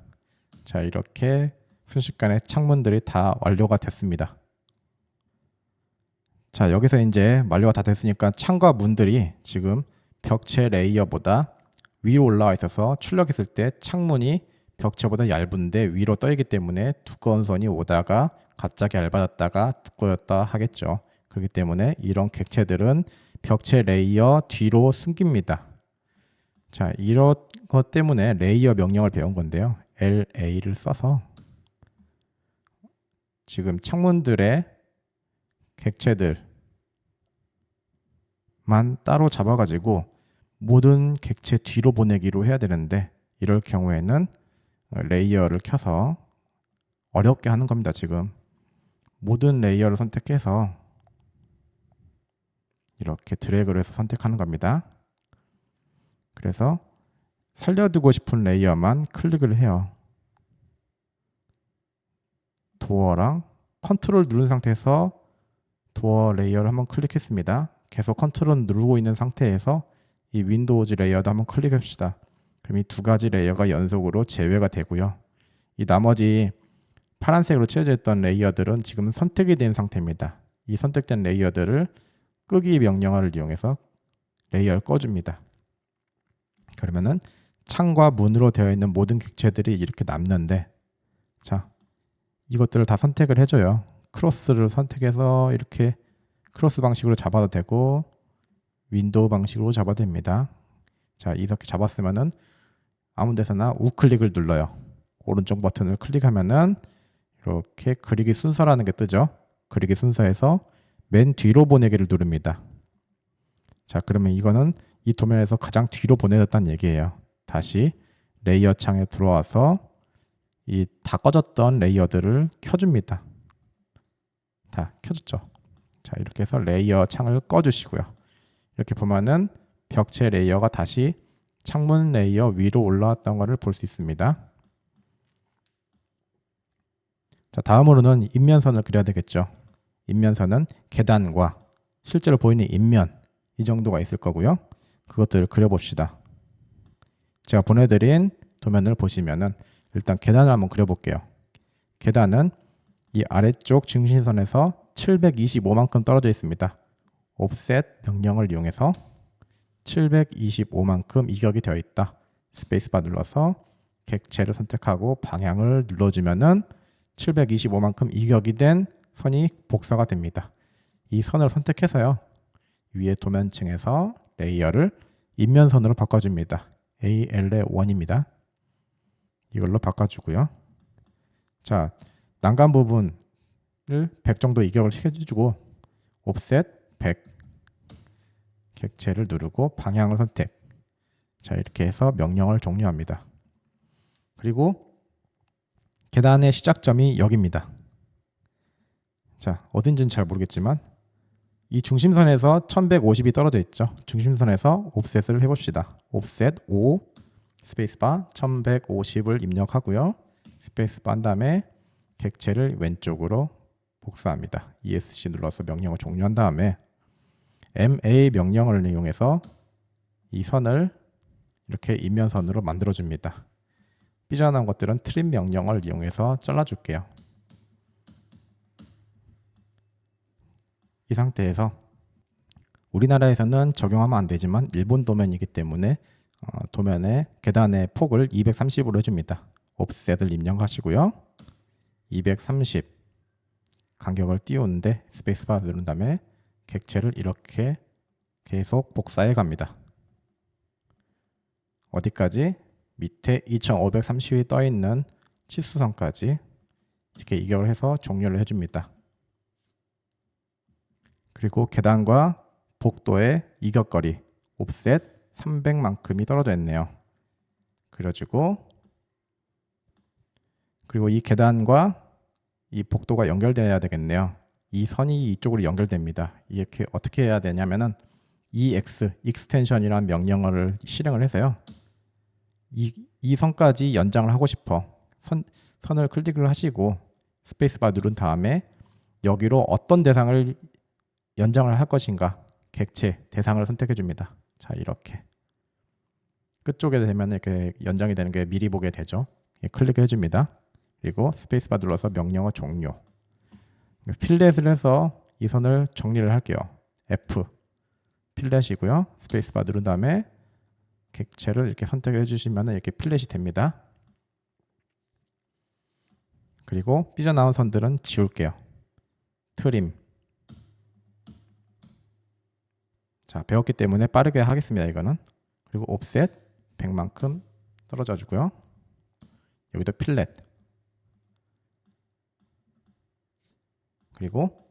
자, 이렇게 순식간에 창문들이 다 완료가 됐습니다. 자, 여기서 이제 완료가 다 됐으니까 창과 문들이 지금 벽체 레이어보다 위로 올라와 있어서 출력했을 때 창문이 벽체보다 얇은데 위로 떠있기 때문에 두꺼운 선이 오다가 갑자기 얇아졌다가 두꺼웠다 하겠죠. 그렇기 때문에 이런 객체들은 벽체 레이어 뒤로 숨깁니다. 자, 이런 것 때문에 레이어 명령을 배운 건데요. LA를 써서 지금 창문들의 객체들만 따로 잡아가지고 모든 객체 뒤로 보내기로 해야 되는데 이럴 경우에는 레이어를 켜서 어렵게 하는 겁니다. 지금 모든 레이어를 선택해서 이렇게 드래그를 해서 선택하는 겁니다. 그래서 살려두고 싶은 레이어만 클릭을 해요. 도어랑 컨트롤 누른 상태에서 도어 레이어를 한번 클릭했습니다. 계속 컨트롤 누르고 있는 상태에서 이 윈도우즈 레이어도 한번 클릭합시다. 그럼 이 두 가지 레이어가 연속으로 제외가 되고요. 이 나머지 파란색으로 칠해져 있던 레이어들은 지금 선택이 된 상태입니다. 이 선택된 레이어들을 끄기 명령어를 이용해서 레이어를 꺼줍니다. 그러면은 창과 문으로 되어 있는 모든 객체들이 이렇게 남는데, 자, 이것들을 다 선택을 해줘요. 크로스를 선택해서 이렇게 크로스 방식으로 잡아도 되고 윈도우 방식으로 잡아도 됩니다. 자, 이렇게 잡았으면은 아무 데서나 우클릭을 눌러요. 오른쪽 버튼을 클릭하면은 이렇게 그리기 순서라는 게 뜨죠. 그리기 순서에서 맨 뒤로 보내기를 누릅니다. 자, 그러면 이거는 이 도면에서 가장 뒤로 보내졌다는 얘기예요. 다시 레이어 창에 들어와서 이 다 꺼졌던 레이어들을 켜줍니다. 다 켜졌죠. 자, 이렇게 해서 레이어 창을 꺼주시고요. 이렇게 보면은 벽체 레이어가 다시 창문 레이어 위로 올라왔던 것을 볼 수 있습니다. 자, 다음으로는 인면선을 그려야 되겠죠. 인면선은 계단과 실제로 보이는 인면 이 정도가 있을 거고요. 그것들을 그려봅시다. 제가 보내드린 도면을 보시면은 일단 계단을 한번 그려볼게요. 계단은 이 아래쪽 중심선에서 725만큼 떨어져 있습니다. offset 명령을 이용해서 725만큼 이격이 되어 있다. 스페이스바 눌러서 객체를 선택하고 방향을 눌러주면은 725만큼 이격이 된 선이 복사가 됩니다. 이 선을 선택해서요. 위에 도면층에서 레이어를 인면선으로 바꿔줍니다. AL의 1입니다. 이걸로 바꿔주고요. 자, 난간 부분을 100 정도 이격을 시켜주고 offset 100 객체를 누르고 방향을 선택. 자, 이렇게 해서 명령을 종료합니다. 그리고 계단의 시작점이 여기입니다. 자, 어딘지는 잘 모르겠지만 이 중심선에서 1150이 떨어져 있죠. 중심선에서 offset을 해봅시다. offset 5 스페이스바 1150을 입력하고요. 스페이스바 한 다음에 객체를 왼쪽으로 복사합니다. ESC 눌러서 명령을 종료한 다음에 MA 명령을 이용해서 이 선을 이렇게 인면선으로 만들어줍니다. 삐져나온 것들은 트림 명령을 이용해서 잘라줄게요. 이 상태에서 우리나라에서는 적용하면 안 되지만 일본 도면이기 때문에 도면의 계단의 폭을 230으로 해줍니다. offset을 입력하시고요. 230 간격을 띄우는데 스페이스바 누른 다음에 객체를 이렇게 계속 복사해 갑니다. 어디까지? 밑에 2530이 떠 있는 치수선까지 이렇게 이격을 해서 종료를 해줍니다. 그리고 계단과 복도의 이격거리 offset 300만큼이 떨어져 있네요. 그려주고 그리고 이 계단과 이 복도가 연결되어야 되겠네요. 이 선이 이쪽으로 연결됩니다. 이렇게 어떻게 해야 되냐면은 EX extension이라는 명령어를 실행을 해서요. 이 선까지 연장을 하고 싶어. 선을 클릭을 하시고 스페이스바 누른 다음에 여기로 어떤 대상을 연장을 할 것인가 객체 대상을 선택해 줍니다. 자, 이렇게 끝쪽에 되면 이렇게 연장이 되는 게 미리 보게 되죠. 클릭해 줍니다. 그리고 스페이스바 눌러서 명령어 종료. 필렛을 해서 이 선을 정리를 할게요. F 필렛이고요. 스페이스바 누른 다음에 객체를 이렇게 선택해 주시면 이렇게 필렛이 됩니다. 그리고 삐져나온 선들은 지울게요. 트림. 자, 배웠기 때문에 빠르게 하겠습니다. 이거는. 그리고 옵셋 100만큼 떨어져 주고요. 여기도 필렛. 그리고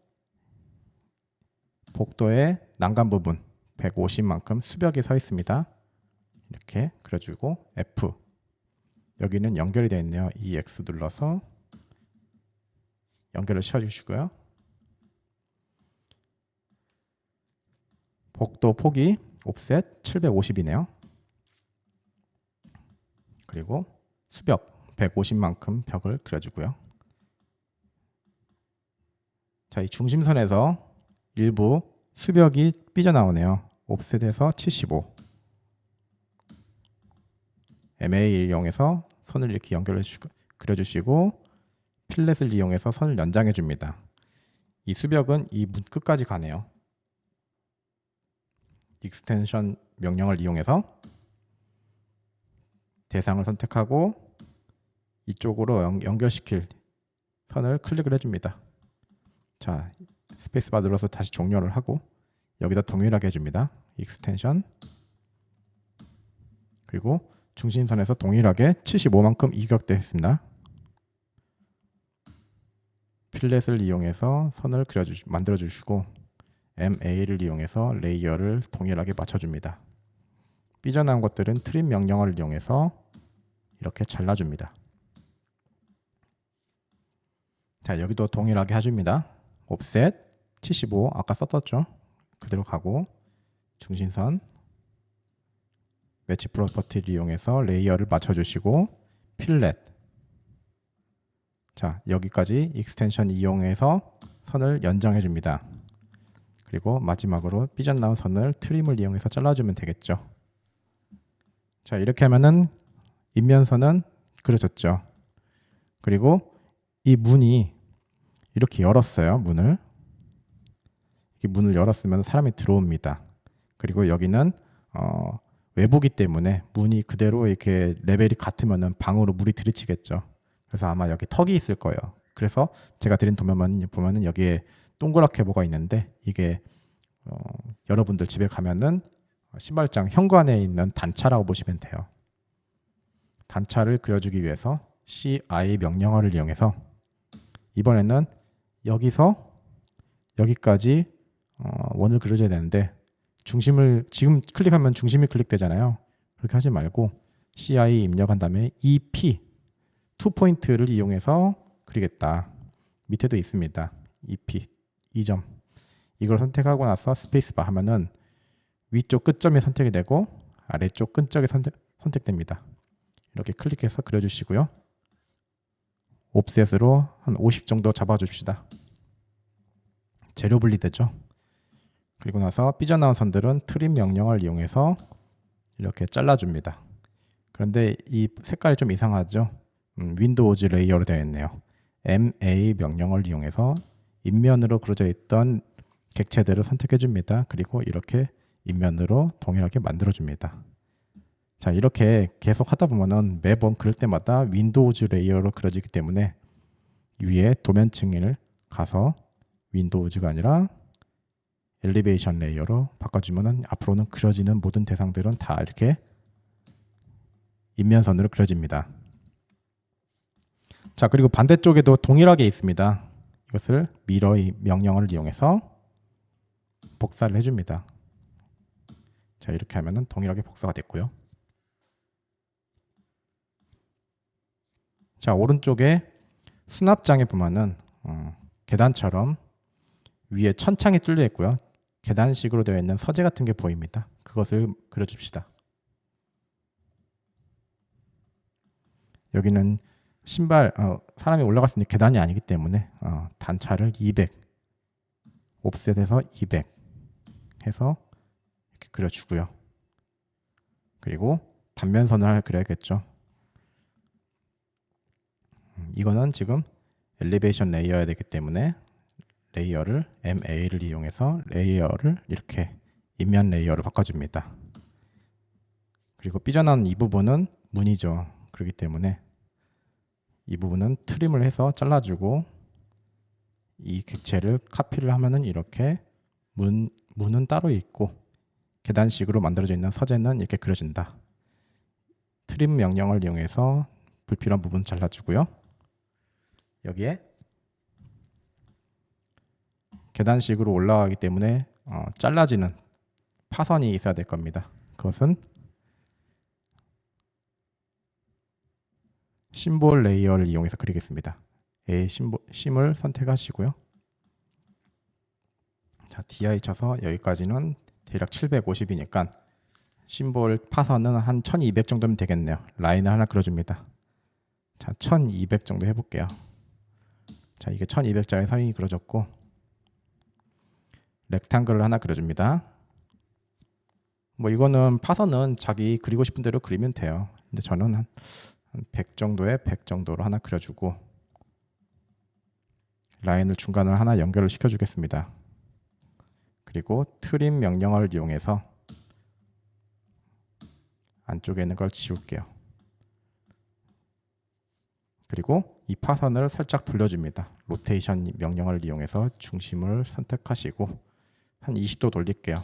복도의 난간 부분 150만큼 수벽이 서 있습니다. 이렇게 그려주고 F. 여기는 연결이 되어 있네요. EX 눌러서 연결을 시켜주시고요. 복도 폭이 옵셋 750이네요. 그리고 수벽 150만큼 벽을 그려주고요. 자, 이 중심선에서 일부 수벽이 삐져나오네요. 옵셋에서 75. MA를 이용해서 선을 이렇게 연결해 그려주시고 필렛을 이용해서 선을 연장해 줍니다. 이 수벽은 이 문 끝까지 가네요. 익스텐션 명령을 이용해서 대상을 선택하고 이쪽으로 연결시킬 선을 클릭을 해줍니다. 자, 스페이스바 눌러서 다시 종료를 하고 여기다 동일하게 해줍니다. 익스텐션 그리고 중심선에서 동일하게 75만큼 이격되었습니다. 필렛을 이용해서 선을 만들어 주시고 MA를 이용해서 레이어를 동일하게 맞춰줍니다. 삐져나온 것들은 트림 명령어를 이용해서 이렇게 잘라줍니다. 자, 여기도 동일하게 해줍니다. 옵셋 75 아까 썼었죠. 그대로 가고 중심선 매치 프로퍼티를 이용해서 레이어를 맞춰주시고 필렛. 자, 여기까지 익스텐션 이용해서 선을 연장해 줍니다. 그리고 마지막으로 삐져나온 선을 트림을 이용해서 잘라주면 되겠죠. 자, 이렇게 하면은 인면선은 그려졌죠. 그리고 이 문이 이렇게 열었어요. 문을 열었으면 사람이 들어옵니다. 그리고 여기는 외부기 때문에 문이 그대로 이렇게 레벨이 같으면은 방으로 물이 들이치겠죠. 그래서 아마 여기 턱이 있을 거예요. 그래서 제가 드린 도면만 보면은 여기에 동그랗게 뭐가 있는데 이게 여러분들 집에 가면은 신발장 현관에 있는 단차라고 보시면 돼요. 단차를 그려주기 위해서 CI 명령어를 이용해서 이번에는 여기서 여기까지 원을 그려줘야 되는데 중심을 지금 클릭하면 중심이 클릭되잖아요. 그렇게 하지 말고 CI 입력한 다음에 EP 2포인트를 이용해서 그리겠다. 밑에도 있습니다. EP 2점. 이걸 선택하고 나서 스페이스바 하면은 위쪽 끝점이 선택이 되고 아래쪽 끝점이 선택됩니다. 이렇게 클릭해서 그려주시고요. 옵셋으로 한 50 정도 잡아줍시다. 재료 분리되죠. 그리고 나서 삐져나온 선들은 트림 명령을 이용해서 이렇게 잘라줍니다. 그런데 이 색깔이 좀 이상하죠. 윈도우즈 레이어로 되어 있네요. MA 명령을 이용해서 인면으로 그려져 있던 객체들을 선택해 줍니다. 그리고 이렇게 인면으로 동일하게 만들어 줍니다. 자, 이렇게 계속 하다 보면은 매번 그릴 때마다 윈도우즈 레이어로 그려지기 때문에 위에 도면층을 가서 윈도우즈가 아니라 엘리베이션 레이어로 바꿔주면은 앞으로는 그려지는 모든 대상들은 다 이렇게 인면선으로 그려집니다. 자, 그리고 반대쪽에도 동일하게 있습니다. 이것을 미러의 명령어를 이용해서 복사를 해줍니다. 자, 이렇게 하면은 동일하게 복사가 됐고요. 자, 오른쪽에 수납장에 보면은 계단처럼 위에 천창이 뚫려 있고요. 계단식으로 되어 있는 서재 같은 게 보입니다. 그것을 그려줍시다. 여기는 신발 사람이 올라갈 수 있는 계단이 아니기 때문에 단차를 200 옵셋에서 200 해서 이렇게 그려주고요. 그리고 단면선을 그려야겠죠. 이거는 지금 엘리베이션 레이어여야 되기 때문에 레이어를 MA를 이용해서 레이어를 이렇게 인면 레이어로 바꿔줍니다. 그리고 삐져나온 이 부분은 문이죠. 그렇기 때문에 이 부분은 트림을 해서 잘라주고 이 객체를 카피를 하면은 이렇게 문은 따로 있고 계단식으로 만들어져 있는 서재는 이렇게 그려진다. 트림 명령을 이용해서 불필요한 부분 잘라주고요. 여기에 계단식으로 올라가기 때문에 잘라지는 파선이 있어야 될 겁니다. 그것은 심볼 레이어를 이용해서 그리겠습니다. A 심을 선택하시고요. 자, DI 쳐서 여기까지는 대략 750이니까 심볼 파선은 한 1200 정도면 되겠네요. 라인을 하나 그려줍니다. 자, 1200 정도 해볼게요. 자, 이게 1200자의 사인이 그려졌고 렉탱글을 하나 그려줍니다. 뭐 이거는 파선은 자기 그리고 싶은 대로 그리면 돼요. 근데 저는 한 100 정도에 100 정도로 하나 그려주고 라인을 중간을 하나 연결을 시켜주겠습니다. 그리고 트림 명령어를 이용해서 안쪽에 있는 걸 지울게요. 그리고 이 파선을 살짝 돌려줍니다. 로테이션 명령어를 이용해서 중심을 선택하시고 한 20도 돌릴게요.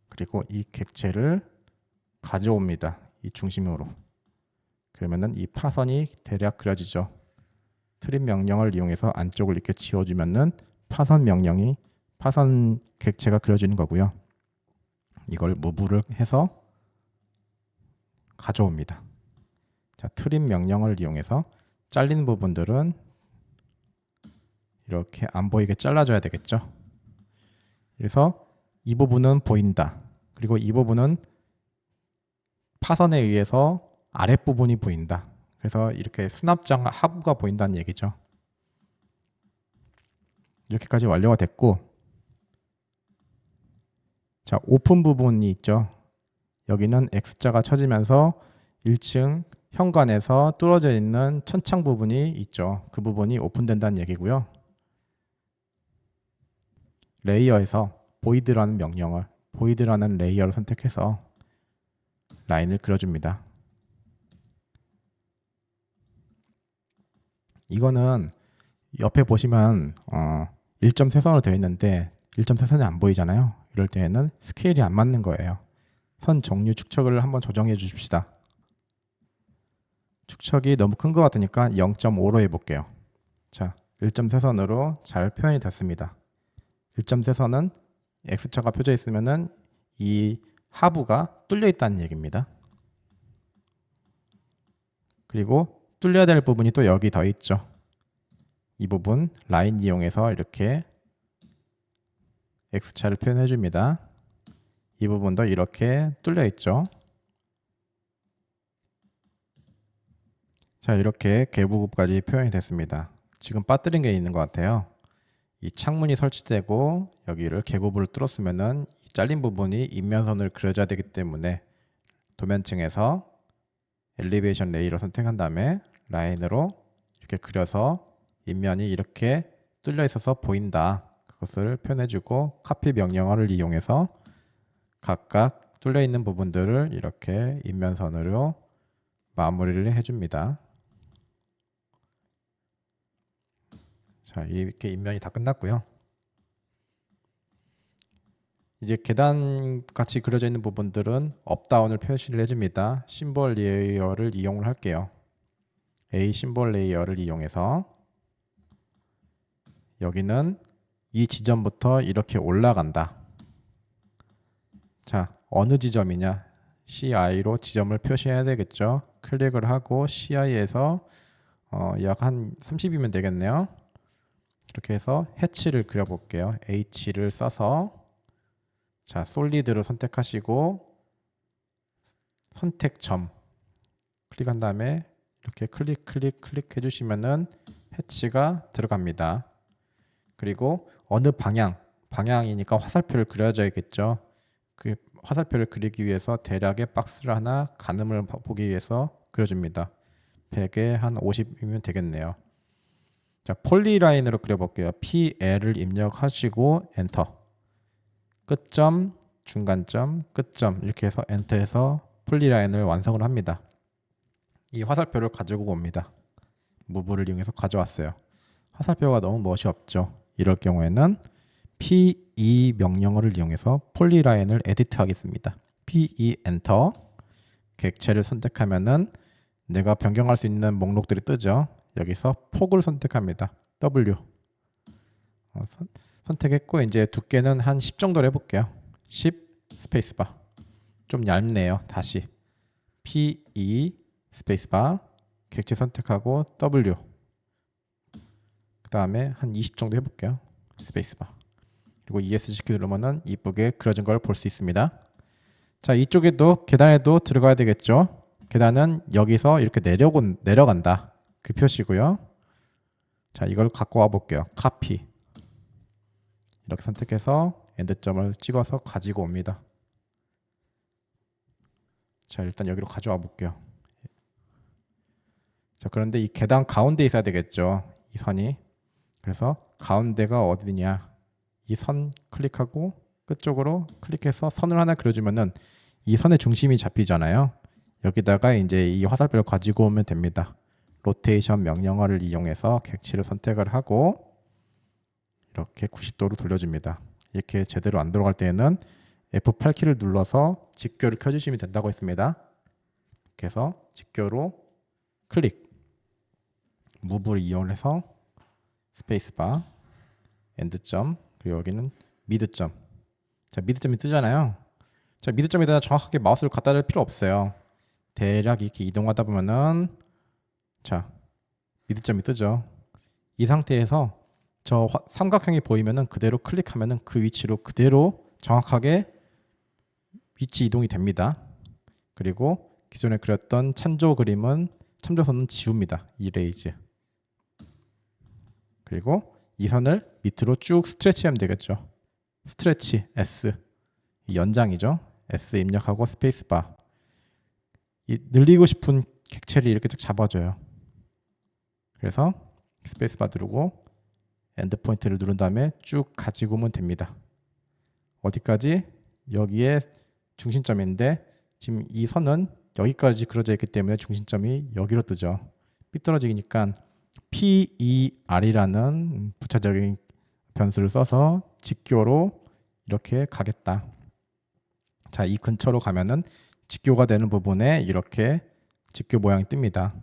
그리고 이 객체를 가져옵니다. 이 중심으로. 그러면은 이 파선이 대략 그려지죠. 트림 명령을 이용해서 안쪽을 이렇게 지워주면은 파선 객체가 그려지는 거고요. 이걸 무브를 해서 가져옵니다. 자, 트림 명령을 이용해서 잘린 부분들은 이렇게 안 보이게 잘라줘야 되겠죠. 그래서 이 부분은 보인다. 그리고 이 부분은 파선에 의해서 아랫부분이 보인다. 그래서 이렇게 수납장 하부가 보인다는 얘기죠. 이렇게까지 완료가 됐고, 자, 오픈 부분이 있죠. 여기는 X자가 쳐지면서 1층 현관에서 뚫어져 있는 천창 부분이 있죠. 그 부분이 오픈된다는 얘기고요. 레이어에서 보이드라는 레이어를 선택해서 라인을 그려줍니다. 이거는 옆에 보시면 1.3선으로 되어 있는데 1.3선이 안 보이잖아요. 이럴 때에는 스케일이 안 맞는 거예요. 선 종류 축척을 한번 조정해 주십시다. 축척이 너무 큰 것 같으니까 0.5로 해볼게요. 자, 1.3선으로 잘 표현이 됐습니다. 1.3선은 X자가 펴져 있으면은 이 하부가 뚫려 있다는 얘기입니다. 그리고 뚫려야 될 부분이 또 여기 더 있죠. 이 부분 라인 이용해서 이렇게 X자를 표현해 줍니다. 이 부분도 이렇게 뚫려 있죠. 자, 이렇게 개부분까지 표현이 됐습니다. 지금 빠뜨린 게 있는 것 같아요. 이 창문이 설치되고 여기를 개구부를 뚫었으면은 이 잘린 부분이 인면선을 그려줘야 되기 때문에 도면층에서 엘리베이션 레이를 선택한 다음에 라인으로 이렇게 그려서 인면이 이렇게 뚫려 있어서 보인다. 그것을 표현해주고 카피 명령어를 이용해서 각각 뚫려 있는 부분들을 이렇게 인면선으로 마무리를 해줍니다. 자, 이렇게 인면이 다 끝났고요. 이제 계단 같이 그려져 있는 부분들은 업다운을 표시를 해줍니다. 심볼 레이어를 이용을 할게요. A 심볼 레이어를 이용해서 여기는 이 지점부터 이렇게 올라간다. 자, 어느 지점이냐? CI로 지점을 표시해야 되겠죠. 클릭을 하고 CI에서 약 한 30이면 되겠네요. 이렇게 해서 해치를 그려볼게요. H를 써서 자, 솔리드를 선택하시고 선택점 클릭한 다음에 이렇게 클릭 해주시면은 패치가 들어갑니다. 그리고 어느 방향이니까 화살표를 그려줘야겠죠. 그 화살표를 그리기 위해서 대략의 박스를 하나 가늠을 보기 위해서 그려줍니다. 100에 한 50이면 되겠네요. 자, 폴리라인으로 그려볼게요. PL을 입력하시고 엔터. 끝점, 중간점, 끝점 이렇게 해서 엔터해서 폴리라인을 완성을 합니다. 이 화살표를 가지고 옵니다. 무브를 이용해서 가져왔어요. 화살표가 너무 멋이 없죠. 이럴 경우에는 PE 명령어를 이용해서 폴리라인을 에디트 하겠습니다. PE 엔터. 객체를 선택하면은 내가 변경할 수 있는 목록들이 뜨죠. 여기서 폭을 선택합니다. W. 선택했고 이제 두께는 한 10 정도로 해볼게요. 10 스페이스바. 좀 얇네요. 다시 PE 스페이스바. 객체 선택하고 W. 그 다음에 한 20 정도 해볼게요. 스페이스바. 그리고 ESC 키 누르면은 이쁘게 그려진 걸 볼 수 있습니다. 자, 이쪽에도 계단에도 들어가야 되겠죠. 계단은 여기서 이렇게 내려간다. 그 표시고요. 자, 이걸 갖고 와 볼게요. 카피. 이렇게 선택해서 엔드점을 찍어서 가지고 옵니다. 자, 일단 여기로 가져와 볼게요. 자, 그런데 이 계단 가운데에 있어야 되겠죠. 이 선이. 그래서 가운데가 어디냐. 이 선 클릭하고 끝쪽으로 클릭해서 선을 하나 그려주면은 이 선의 중심이 잡히잖아요. 여기다가 이제 이 화살표를 가지고 오면 됩니다. 로테이션 명령어를 이용해서 객체를 선택을 하고 이렇게 90도로 돌려줍니다. 이렇게 제대로 안 들어갈 때에는 F8키를 눌러서 직교를 켜주시면 된다고 했습니다. 그래서 직교로 클릭, 무브를 이용해서 스페이스바, 엔드점, 그리고 여기는 미드점. 자, 미드점이 뜨잖아요. 자, 미드점에다 정확하게 마우스를 갖다 댈 필요 없어요. 대략 이렇게 이동하다 보면은 자, 미드점이 뜨죠. 이 상태에서 저 삼각형이 보이면은 그대로 클릭하면은 그 위치로 그대로 정확하게 위치 이동이 됩니다. 그리고 기존에 그렸던 참조선은 지웁니다. 이레이즈. 그리고 이 선을 밑으로 쭉 스트레치하면 되겠죠. 스트레치 S. 이 연장이죠. S 입력하고 스페이스바. 이 늘리고 싶은 객체를 이렇게 쭉 잡아줘요. 그래서 스페이스바 누르고 엔드 포인트를 누른 다음에 쭉 가지고 오면 됩니다. 어디까지? 여기에 중심점인데 지금 이 선은 여기까지 그려져 있기 때문에 중심점이 여기로 뜨죠. 삐뚤어지니까 PER이라는 부차적인 변수를 써서 직교로 이렇게 가겠다. 자, 이 근처로 가면은 직교가 되는 부분에 이렇게 직교 모양이 뜹니다.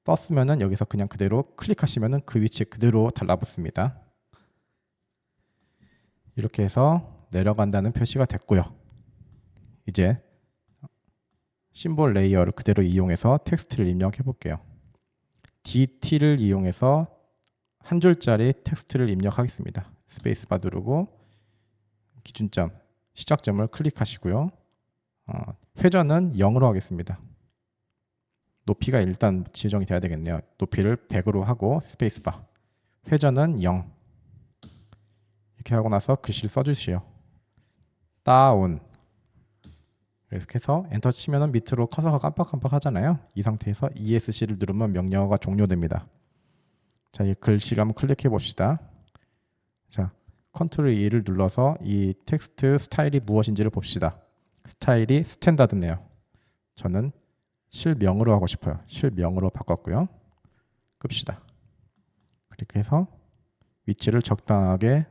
떴으면은 여기서 그냥 그대로 클릭하시면은 그 위치에 그대로 달라붙습니다. 이렇게 해서 내려간다는 표시가 됐고요. 이제 심볼 레이어를 그대로 이용해서 텍스트를 입력해 볼게요. DT를 이용해서 한 줄짜리 텍스트를 입력하겠습니다. 스페이스바 누르고 기준점, 시작점을 클릭하시고요. 회전은 0으로 하겠습니다. 높이가 일단 지정이 돼야 되겠네요. 높이를 100으로 하고 스페이스바. 회전은 0. 이렇게 하고 나서 글씨를 써주시오. 다운. 이렇게 해서 엔터 치면은 밑으로 커서가 깜빡깜빡 하잖아요. 이 상태에서 ESC를 누르면 명령어가 종료됩니다. 자, 이 글씨를 한번 클릭해 봅시다. 자, 컨트롤 E를 눌러서 이 텍스트 스타일이 무엇인지를 봅시다. 스타일이 스탠다드네요. 저는 실명으로 하고 싶어요. 실명으로 바꿨고요. 끕시다. 그렇게 해서 위치를 적당하게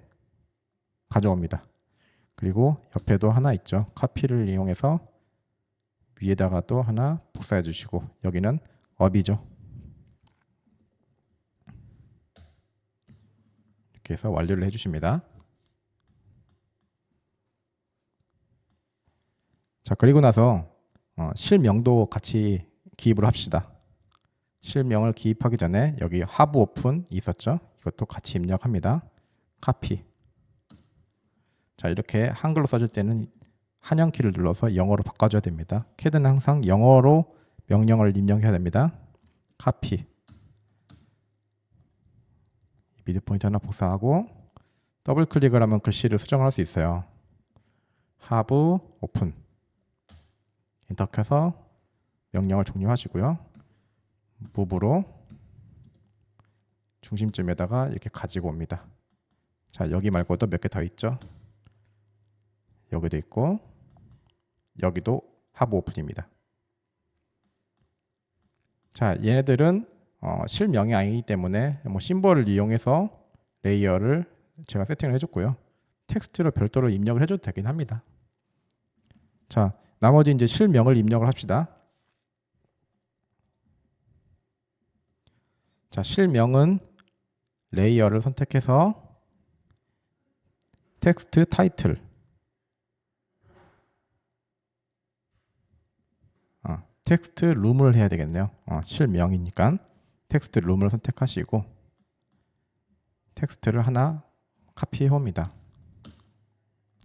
가져옵니다. 그리고 옆에도 하나 있죠. 카피를 이용해서 위에다가 또 하나 복사해 주시고 여기는 업이죠. 이렇게 해서 완료를 해주십니다. 자, 그리고 나서 실명도 같이 기입을 합시다. 실명을 기입하기 전에 여기 하부 오픈 있었죠. 이것도 같이 입력합니다. 카피. 자, 이렇게 한글로 써줄 때는 한영키를 눌러서 영어로 바꿔줘야 됩니다. 캐드는 항상 영어로 명령어를 입력해야 됩니다. 카피. 미드 포인트 하나 복사하고 더블 클릭을 하면 글씨를 수정할 수 있어요. 하부 오픈. 엔터 켜서 명령을 종료하시고요. 무브로 중심점에다가 이렇게 가지고 옵니다. 자, 여기 말고도 몇 개 더 있죠. 여기도 있고 여기도 하부 오픈입니다. 자, 얘네들은 실명이 아니기 때문에 뭐 심볼을 이용해서 레이어를 제가 세팅을 해줬고요. 텍스트로 별도로 입력을 해줘도 되긴 합니다. 자, 나머지 이제 실명을 입력을 합시다. 자, 실명은 레이어를 선택해서 텍스트 타이틀, 텍스트 룸을 해야 되겠네요. 실명이니까 텍스트 룸을 선택하시고 텍스트를 하나 카피해 옵니다.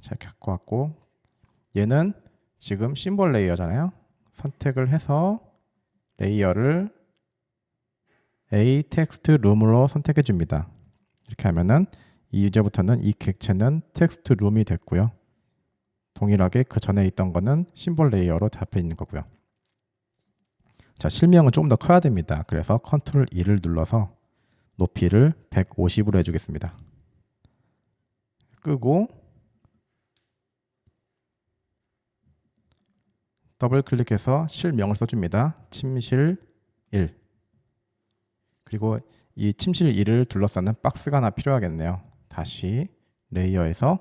자, 이렇게 갖고 왔고 얘는 지금 심볼 레이어잖아요. 선택을 해서 레이어를 A 텍스트 룸으로 선택해 줍니다. 이렇게 하면은 이제부터는 이 객체는 텍스트 룸이 됐고요. 동일하게 그 전에 있던 거는 심볼 레이어로 잡혀 있는 거고요. 자, 실명은 조금 더 커야 됩니다. 그래서 컨트롤 2를 눌러서 높이를 150으로 해주겠습니다. 끄고 더블 클릭해서 실명을 써줍니다. 침실 1. 그리고 이 침실 1을 둘러싸는 박스가 하나 필요하겠네요. 다시 레이어에서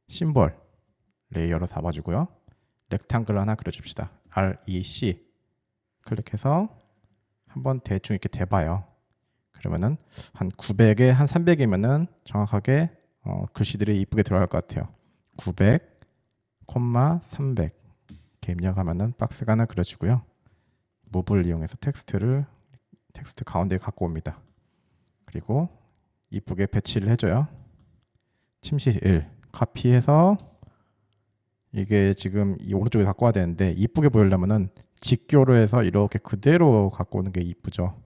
심볼 레이어로 잡아주고요. 렉탱글 하나 그려줍시다. REC 클릭해서 한번 대충 이렇게 대봐요. 그러면은 한 900에 한 300이면은 정확하게 글씨들이 이쁘게 들어갈 것 같아요. 900, 300 이렇게 입력하면은 박스가 하나 그려지고요. 무브를 이용해서 텍스트 가운데에 갖고 옵니다. 그리고 이쁘게 배치를 해줘요. 침실 1 카피해서 이게 지금 이 오른쪽에 갖고 와야 되는데 이쁘게 보이려면은 직교로 해서 이렇게 그대로 갖고 오는 게 이쁘죠.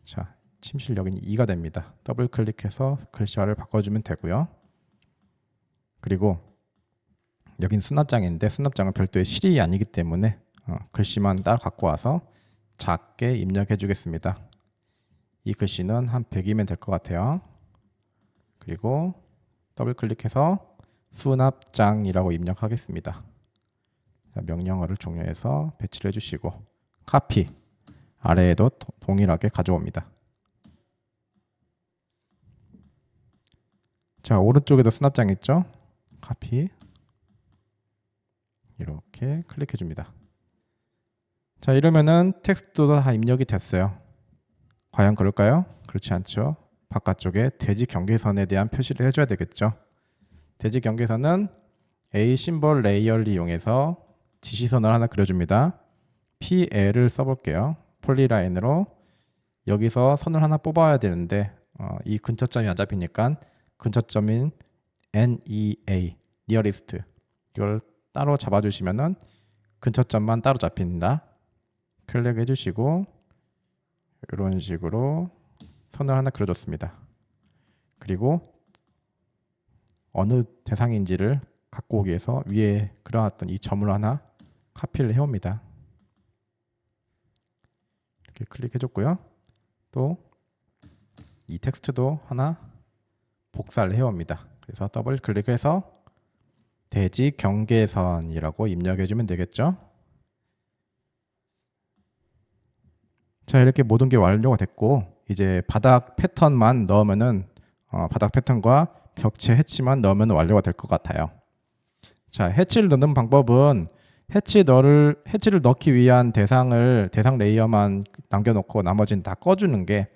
자, 침실 여기는 2가 됩니다. 더블 클릭해서 글씨화를 바꿔주면 되고요. 그리고 여긴 수납장인데 수납장은 별도의 실이 아니기 때문에 글씨만 따로 갖고 와서 작게 입력해 주겠습니다. 이 글씨는 한 100이면 될 것 같아요. 그리고 더블 클릭해서 수납장이라고 입력하겠습니다. 자, 명령어를 종료해서 배치를 해주시고 카피 아래에도 동일하게 가져옵니다. 자, 오른쪽에도 수납장 있죠? 카피 이렇게 클릭해 줍니다. 자, 이러면은 텍스트도 다 입력이 됐어요. 과연 그럴까요? 그렇지 않죠. 바깥쪽에 대지 경계선에 대한 표시를 해줘야 되겠죠. 대지 경계선은 A 심볼 레이어를 이용해서 지시선을 하나 그려줍니다. PL을 써볼게요. 폴리라인으로 여기서 선을 하나 뽑아야 되는데 이 근처점이 안 잡히니까 근처점인 NEA, nearest 이걸 따로 잡아주시면은 근처점만 따로 잡힙니다. 클릭해 주시고 이런 식으로 선을 하나 그려줬습니다. 그리고 어느 대상인지를 갖고 오기 위해서 위에 그려놨던 이 점을 하나 카피를 해옵니다. 이렇게 클릭해줬고요. 또 이 텍스트도 하나 복사를 해옵니다. 그래서 더블 클릭해서 대지 경계선이라고 입력해주면 되겠죠. 자, 이렇게 모든 게 완료가 됐고 이제 바닥 패턴만 넣으면은 바닥 패턴과 벽체 해치만 넣으면 완료가 될 것 같아요. 자, 해치를 넣는 방법은 해치를 넣기 위한 대상 레이어만 남겨놓고 나머지는 다 꺼주는 게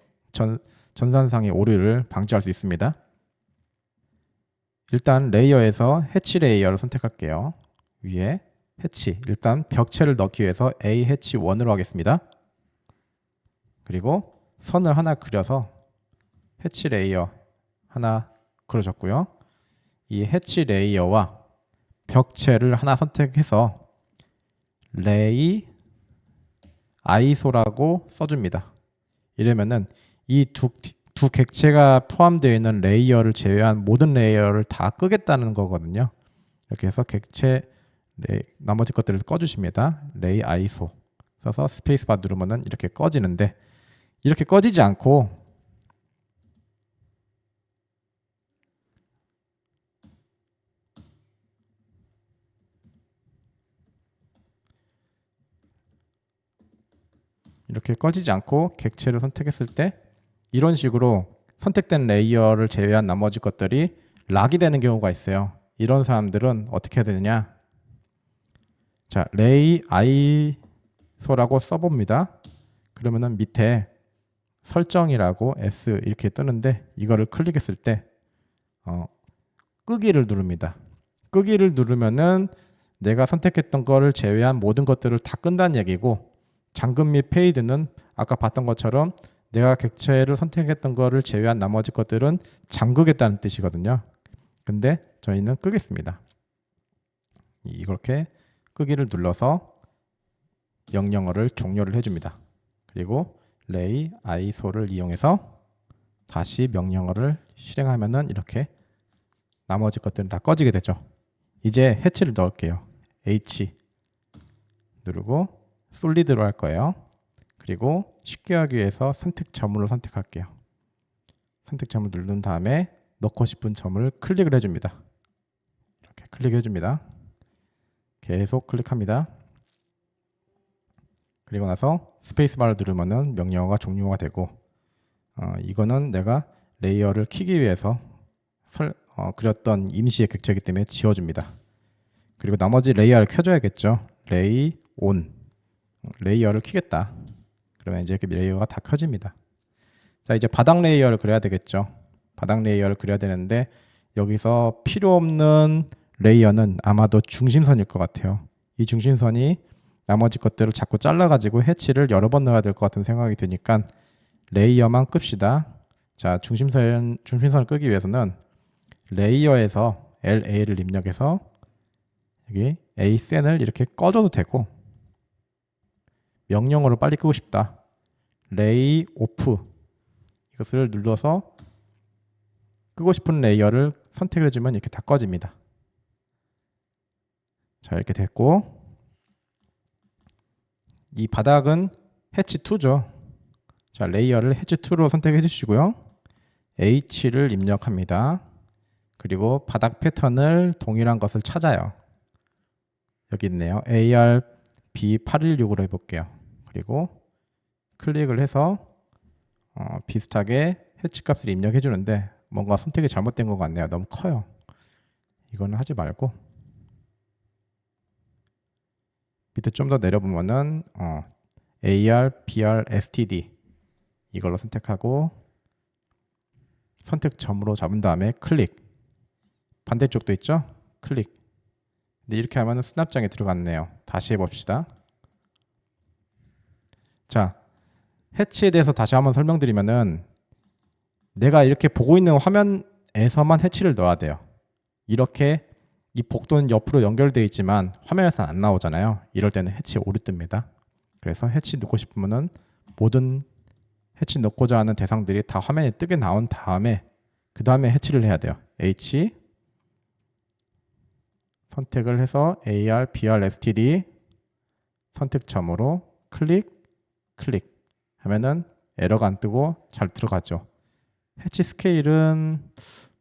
전산상의 오류를 방지할 수 있습니다. 일단 레이어에서 해치 레이어를 선택할게요. 위에 해치, 일단 벽체를 넣기 위해서 A 해치 1으로 하겠습니다. 그리고 선을 하나 그려서 해치 레이어 하나 그려줬고요. 이 해치 레이어와 벽체를 하나 선택해서 레이 ISO라고 써줍니다. 이러면은 이 두 객체가 포함되어 있는 레이어를 제외한 모든 레이어를 다 끄겠다는 거거든요. 이렇게 해서 객체 나머지 것들을 꺼주십니다. 레이 ISO 써서 스페이스바 누르면은 이렇게 꺼지는데, 이렇게 꺼지지 않고 객체를 선택했을 때 이런 식으로 선택된 레이어를 제외한 나머지 것들이 락이 되는 경우가 있어요. 이런 사람들은 어떻게 해야 되느냐? 자, 레이 ISO라고 써봅니다. 그러면은 밑에 설정이라고 S 이렇게 뜨는데, 이거를 클릭했을 때 끄기를 누릅니다. 끄기를 누르면은 내가 선택했던 거를 제외한 모든 것들을 다 끈다는 얘기고, 잠금 및 페이드는 아까 봤던 것처럼 내가 객체를 선택했던 거를 제외한 나머지 것들은 잠그겠다는 뜻이거든요. 근데 저희는 끄겠습니다. 이렇게 끄기를 눌러서 명령어를 종료를 해줍니다. 그리고 레이 ISO를 이용해서 다시 명령어를 실행하면은 이렇게 나머지 것들은 다 꺼지게 되죠. 이제 해치를 넣을게요. H 누르고 솔리드로 할 거예요. 그리고 쉽게 하기 위해서 선택 점으로 선택할게요. 선택 점을 누른 다음에 넣고 싶은 점을 클릭을 해줍니다. 이렇게 클릭해줍니다. 계속 클릭합니다. 그리고 나서 스페이스바를 누르면은 명령어가 종료가 되고, 이거는 내가 레이어를 키기 위해서 그렸던 임시의 객체이기 때문에 지워줍니다. 그리고 나머지 레이어를 켜줘야겠죠. 레이 온, 레이어를 키겠다. 그러면 이제 이렇게 레이어가 다 켜집니다. 자, 이제 바닥 레이어를 그려야 되겠죠. 바닥 레이어를 그려야 되는데, 여기서 필요 없는 레이어는 아마도 중심선일 것 같아요. 이 중심선이 나머지 것들을 자꾸 잘라가지고 해치를 여러 번 넣어야 될 것 같은 생각이 드니까 레이어만 끕시다. 자, 중심선을 끄기 위해서는 레이어에서 LA를 입력해서 여기 A센을 이렇게 꺼줘도 되고, 명령어로 빨리 끄고 싶다. 레이 오프 이것을 눌러서 끄고 싶은 레이어를 선택을 해주면 이렇게 다 꺼집니다. 자, 이렇게 됐고, 이 바닥은 해치 2죠. 자, 레이어를 해치 2로 선택해 주시고요. H를 입력합니다. 그리고 바닥 패턴을 동일한 것을 찾아요. 여기 있네요. ARB816으로 해볼게요. 그리고 클릭을 해서 비슷하게 해치 값을 입력해 주는데 뭔가 선택이 잘못된 것 같네요. 너무 커요. 이거는 하지 말고 밑에 좀 더 내려보면은 ARBRSTD 이걸로 선택하고 선택점으로 잡은 다음에 클릭. 반대쪽도 있죠? 클릭. 근데 이렇게 하면 수납장에 들어갔네요. 다시 해봅시다. 자, 해치에 대해서 다시 한번 설명드리면은 내가 이렇게 보고 있는 화면에서만 해치를 넣어야 돼요. 이렇게 이 복도는 옆으로 연결되어 있지만 화면에서는 안 나오잖아요. 이럴 때는 해치 오류 뜹니다. 그래서 해치 넣고 싶으면은 모든 해치 넣고자 하는 대상들이 다 화면에 뜨게 나온 다음에 그 다음에 해치를 해야 돼요. H 선택을 해서 AR, BR, STD 선택점으로 클릭 하면은 에러가 안 뜨고 잘 들어가죠. 해치 스케일은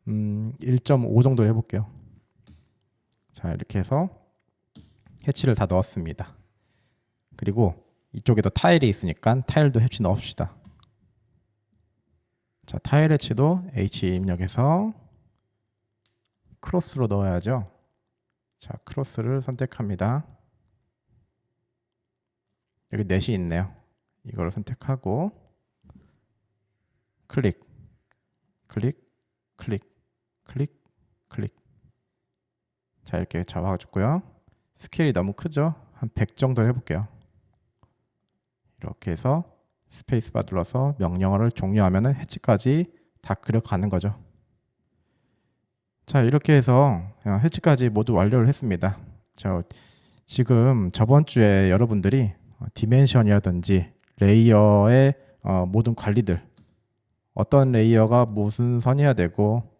1.5 정도로 해볼게요. 자, 이렇게 해서 해치를 다 넣었습니다. 그리고 이쪽에도 타일이 있으니까 타일도 해치 넣읍시다. 자, 타일 해치도 H 입력해서 크로스로 넣어야죠. 자, 크로스를 선택합니다. 여기 넷이 있네요. 이걸 선택하고 클릭. 자, 이렇게 잡아줬고요. 스케일이 너무 크죠? 한 100 정도 해볼게요. 이렇게 해서 스페이스바 눌러서 명령어를 종료하면 해치까지 다 그려가는 거죠. 자, 이렇게 해서 해치까지 모두 완료를 했습니다. 자, 지금 저번 주에 여러분들이 디멘션이라든지 레이어의 모든 관리들, 어떤 레이어가 무슨 선이어야 되고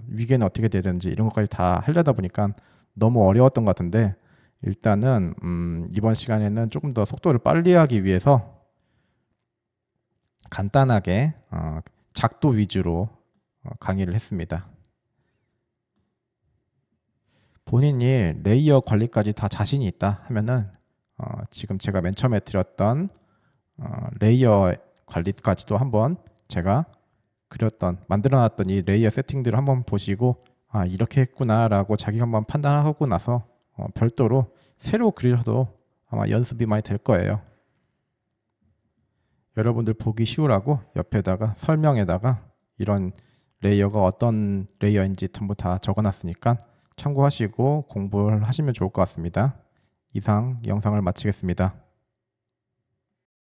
위계는 어떻게 돼야 되는지 이런 것까지 다 하려다 보니까 너무 어려웠던 것 같은데, 일단은 이번 시간에는 조금 더 속도를 빨리 하기 위해서 간단하게 작도 위주로 강의를 했습니다. 본인이 레이어 관리까지 다 자신이 있다 하면은 지금 제가 맨 처음에 드렸던 레이어 관리까지도 한번 제가 만들어놨던 이 레이어 세팅들을 한번 보시고 이렇게 했구나라고 자기가 한번 판단하고 나서 별도로 새로 그리셔도 아마 연습이 많이 될 거예요. 여러분들 보기 쉬우라고 옆에다가 설명에다가 이런 레이어가 어떤 레이어인지 전부 다 적어놨으니까 참고하시고 공부를 하시면 좋을 것 같습니다. 이상 영상을 마치겠습니다.